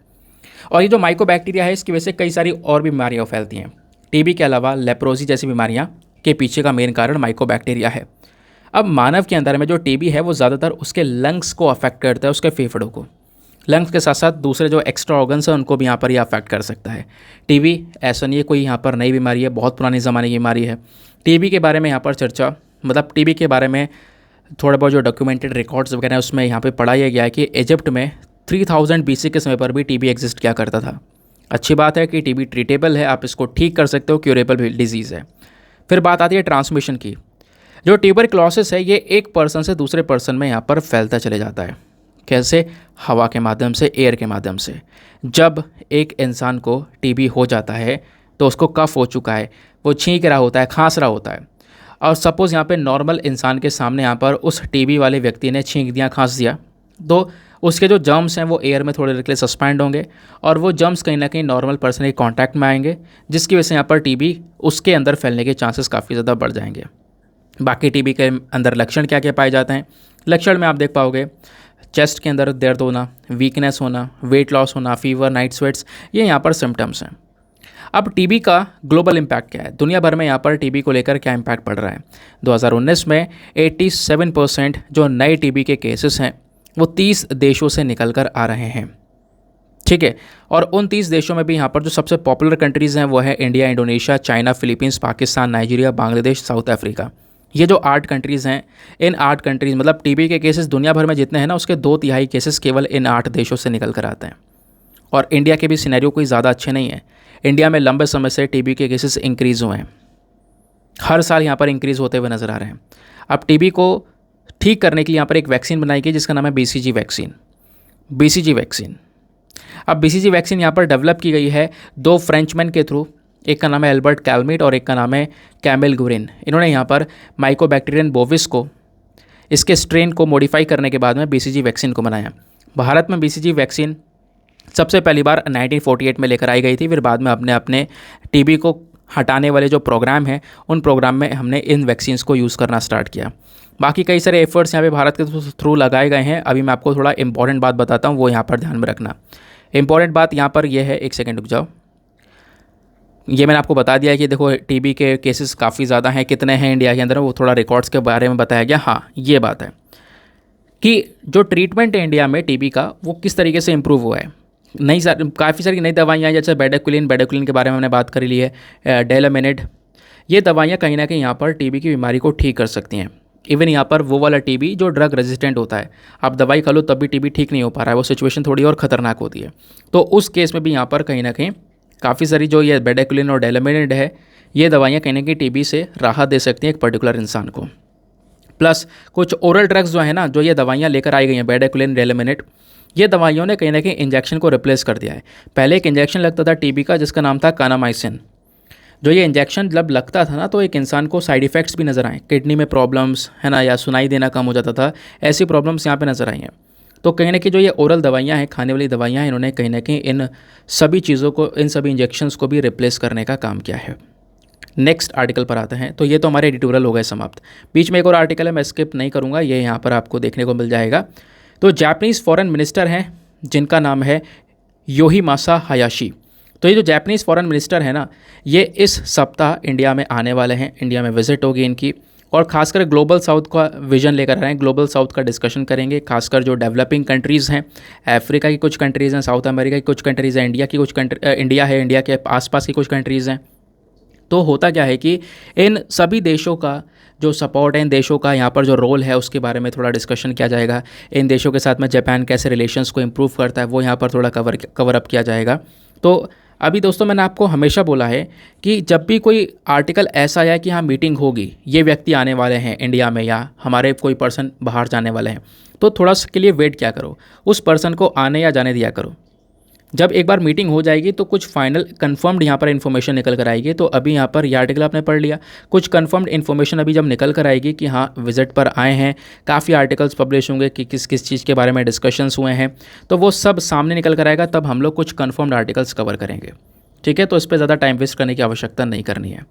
और ये जो माइकोबैक्टीरिया है इसकी वजह से कई सारी और भी बीमारियाँ फैलती हैं। टीबी के अलावा लेप्रोसी जैसी बीमारियाँ के पीछे का मेन कारण माइकोबैक्टीरिया है। अब मानव के अंदर में जो टीबी है वो ज़्यादातर उसके लंग्स को अफेक्ट करता है, उसके फेफड़ों को। लंग्स के साथ साथ दूसरे जो एक्स्ट्रा ऑर्गन्स हैं उनको भी यहाँ पर ये अफेक्ट कर सकता है। टीबी ऐसा नहीं है कोई यहाँ पर नई बीमारी है, बहुत पुराने ज़माने की बीमारी है। टीबी के बारे में यहाँ पर चर्चा, मतलब टीबी के बारे में थोड़ा बहुत जो डॉक्यूमेंटेड रिकॉर्ड्स वगैरह उसमें यहाँ पे पढ़ा गया है कि इजिप्ट में 3000 BC के समय पर भी टीबी एग्जिस्ट किया करता था। अच्छी बात है कि टीबी ट्रीटेबल है, आप इसको ठीक कर सकते हो, क्यूरेबल डिजीज़ है। फिर बात आती है ट्रांसमिशन की। जो ट्यूबरक्लोसिस है ये एक पर्सन से दूसरे पर्सन में यहाँ पर फैलता चले जाता है। कैसे? हवा के माध्यम से, एयर के माध्यम से। जब एक इंसान को टीबी हो जाता है तो उसको कफ हो चुका है, वो छींक रहा होता है, खांस रहा होता है, और सपोज़ यहाँ पे नॉर्मल इंसान के सामने यहाँ पर उस टीबी वाले व्यक्ति ने छींक दिया, खांस दिया, तो उसके जो जर्म्स हैं वो एयर में थोड़ी देर के लिए सस्पेंड होंगे, और वो जर्म्स कहीं ना कहीं नॉर्मल पर्सन के कॉन्टैक्ट में आएंगे, जिसकी वजह से यहाँ पर टीबी उसके अंदर फैलने के चांसेस काफ़ी ज़्यादा बढ़ जाएंगे। बाकी टीबी के अंदर लक्षण क्या क्या पाए जाते हैं? लक्षण में आप देख पाओगे चेस्ट के अंदर दर्द होना, वीकनेस होना, वेट लॉस होना, फीवर, नाइट स्वेट्स, ये यहाँ पर सिम्टम्स हैं। अब टीबी का ग्लोबल इम्पैक्ट क्या है, दुनिया भर में यहाँ पर टीबी को लेकर क्या इम्पैक्ट पड़ रहा है? 2019 में 87% जो नए टीबी के केसेस हैं वो 30 देशों से निकल कर आ रहे हैं। ठीक है, और उन 30 देशों में भी यहाँ पर जो सबसे पॉपुलर कंट्रीज़ हैं वो है India, Indonesia, China, Philippines, Pakistan, Nigeria, Bangladesh, south Africa. ये जो 8 कंट्रीज़ हैं, इन 8 कंट्रीज़ मतलब टीबी के केसेस दुनिया भर में जितने हैं ना, उसके 2/3 केसेस केवल इन 8 देशों से निकल कर आते हैं। और इंडिया के भी सिनेरियो कोई ज़्यादा अच्छे नहीं है। इंडिया में लंबे समय से टीबी के केसेस इंक्रीज़ हुए हैं, हर साल यहाँ पर इंक्रीज़ होते हुए नज़र आ रहे हैं। अब टीबी को ठीक करने के लिए यहाँ पर एक वैक्सीन बनाई गई जिसका नाम है बीसीजी वैक्सीन। बीसीजी वैक्सीन, अब बीसीजी वैक्सीन यहाँ पर डेवलप की गई है 2 फ्रेंचमैन के थ्रू। एक का नाम है एल्बर्ट कैलमिट और एक का नाम है कैमिल गुरिन। इन्होंने यहाँ पर माइकोबैक्टीरियन बोविस को, इसके स्ट्रेन को मॉडिफाई करने के बाद में बीसीजी वैक्सीन को बनाया। भारत में बीसीजी वैक्सीन सबसे पहली बार 1948 में लेकर आई गई थी। फिर बाद में अपने टीबी को हटाने वाले जो प्रोग्राम हैं, उन प्रोग्राम में हमने इन वैक्सीन्स को यूज़ करना स्टार्ट किया। बाकी कई सारे एफर्ट्स यहाँ पे भारत के थ्रू लगाए गए हैं। अभी मैं आपको थोड़ा इंपॉर्टेंट बात बताता हूँ, वो यहाँ पर ध्यान में रखना। इंपॉर्टेंट बात यहाँ पर यह है, एक सेकेंड रुक जाओ। ये मैंने आपको बता दिया कि देखो टीबी के केसेस काफ़ी ज़्यादा हैं, कितने हैं इंडिया के अंदर, वो थोड़ा रिकॉर्ड्स के बारे में बताया गया। हाँ, ये बात है कि जो ट्रीटमेंट है इंडिया में टीबी का, वो किस तरीके से इम्प्रूव हुआ है। काफ़ी सारी नई दवाइयाँ हैं, जैसे बेडाक्विलिन के बारे में हमने बात कर ली है, डेलामिनेड। ये दवाइयाँ कहीं ना कहीं यहाँ पर टीबी की बीमारी को ठीक कर सकती हैं। इवन यहाँ पर वो वाला टीबी जो ड्रग रेजिस्टेंट होता है, आप दवाई खा लो तब भी टीबी ठीक नहीं हो पा रहा है, वो सिचुएशन थोड़ी और ख़तरनाक होती है। तो उस केस में भी यहाँ पर कहीं ना कहीं काफ़ी सारी जो ये बेडाक्विलिन और डेलामिनेड है, ये दवाइयाँ कहीं ना कहीं टीबी से राहत दे सकती हैं एक पर्टिकुलर इंसान को। प्लस कुछ ओरल ड्रग्स जो है ना, जो ये दवाइयाँ लेकर आई गई हैं, बेडाक्विलिन, डेलामिनेड, ये दवाइयों ने कहीं ना कहीं इंजेक्शन को रिप्लेस कर दिया है। पहले एक इंजेक्शन लगता था टीबी का जिसका नाम था कानामाइसिन। जो ये इंजेक्शन जब लगता था ना, तो एक इंसान को साइड इफ़ेक्ट्स भी नज़र आए, किडनी में प्रॉब्लम्स है ना, या सुनाई देना कम हो जाता था, ऐसी प्रॉब्लम्स यहाँ पे नज़र आई हैं। तो कहीं ना कहीं जो ये ओरल दवाइयाँ हैं, खाने वाली दवाइयाँ हैं, इन्होंने कहीं ना कहीं इन सभी चीज़ों को, इन सभी इंजेक्शंस को भी रिप्लेस करने का काम किया है। नेक्स्ट आर्टिकल पर आते हैं। तो ये तो हमारे एडिटोरियल हो गए समाप्त। बीच में एक और आर्टिकल है, मैं स्किप नहीं करूँगा, ये यहाँ पर आपको देखने को मिल जाएगा। तो जापानीज़ फॉरेन मिनिस्टर हैं जिनका नाम है योहिमासा हायाशी। तो ये जो जापानीज़ फॉरेन मिनिस्टर है ना, ये इस सप्ताह इंडिया में आने वाले हैं, इंडिया में विजिट होगी इनकी, और खासकर ग्लोबल साउथ का विजन लेकर आ रहे हैं। ग्लोबल साउथ का डिस्कशन करेंगे, खासकर जो डेवलपिंग कंट्रीज़ हैं, अफ्रीका की कुछ कंट्रीज़ हैं, साउथ अमेरिका की कुछ कंट्रीज़ हैं, इंडिया की कुछ इंडिया के आसपास की कुछ कंट्रीज़ हैं। तो होता क्या है कि इन सभी देशों का जो सपोर्ट है, इन देशों का यहाँ पर जो रोल है, उसके बारे में थोड़ा डिस्कशन किया जाएगा। इन देशों के साथ में जापान कैसे रिलेशंस को इम्प्रूव करता है, वो यहाँ पर थोड़ा कवर अप किया जाएगा। तो अभी दोस्तों, मैंने आपको हमेशा बोला है कि जब भी कोई आर्टिकल ऐसा आया कि हाँ मीटिंग होगी, ये व्यक्ति आने वाले हैं इंडिया में या हमारे कोई पर्सन बाहर जाने वाले हैं, तो थोड़ा सा के लिए वेट क्या करो, उस पर्सन को आने या जाने दिया करो। जब एक बार मीटिंग हो जाएगी तो कुछ फाइनल कंफर्म्ड यहाँ पर इन्फॉर्मेशन निकल कर आएगी। तो अभी यहाँ पर ये आर्टिकल आपने पढ़ लिया, कुछ कंफर्म्ड इन्फॉर्मेशन अभी जब निकल कर आएगी कि हाँ विजिट पर आए हैं, काफ़ी आर्टिकल्स पब्लिश होंगे कि किस किस चीज़ के बारे में डिस्कशंस हुए हैं, तो वो सब सामने निकल कर आएगा, तब हम लोग कुछ कंफर्म्ड आर्टिकल्स कवर करेंगे। ठीक है, तो इस पर ज़्यादा टाइम वेस्ट करने की आवश्यकता नहीं करनी है।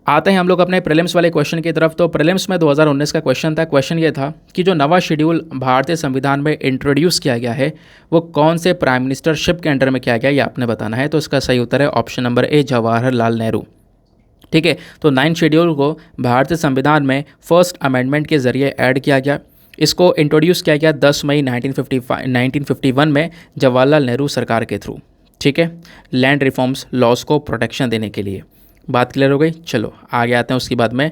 आते हैं हम लोग अपने प्रीलिम्स वाले क्वेश्चन की तरफ। तो प्रीलिम्स में 2019 का क्वेश्चन था। क्वेश्चन ये था कि जो नवा शेड्यूल भारतीय संविधान में इंट्रोड्यूस किया गया है, वो कौन से प्राइम मिनिस्टरशिप के अंडर में किया गया, ये आपने बताना है। तो इसका सही उत्तर है option number A, Jawaharlal Nehru. ठीक है, तो 9 शेड्यूल को भारतीय संविधान में फर्स्ट अमेंडमेंट के ज़रिए ऐड किया गया। इसको इंट्रोड्यूस किया गया 10 मई 1951 में जवाहरलाल नेहरू सरकार के थ्रू। ठीक है, लैंड रिफॉर्म्स लॉज को प्रोटेक्शन देने के लिए। बात क्लियर हो गई। चलो आगे आते हैं उसके बाद में,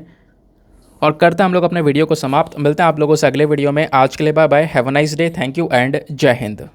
और करते हैं हम लोग अपने वीडियो को समाप्त। मिलते हैं आप लोगों से अगले वीडियो में। आज के लिए bye bye, have a nice day, thank you and जय हिंद।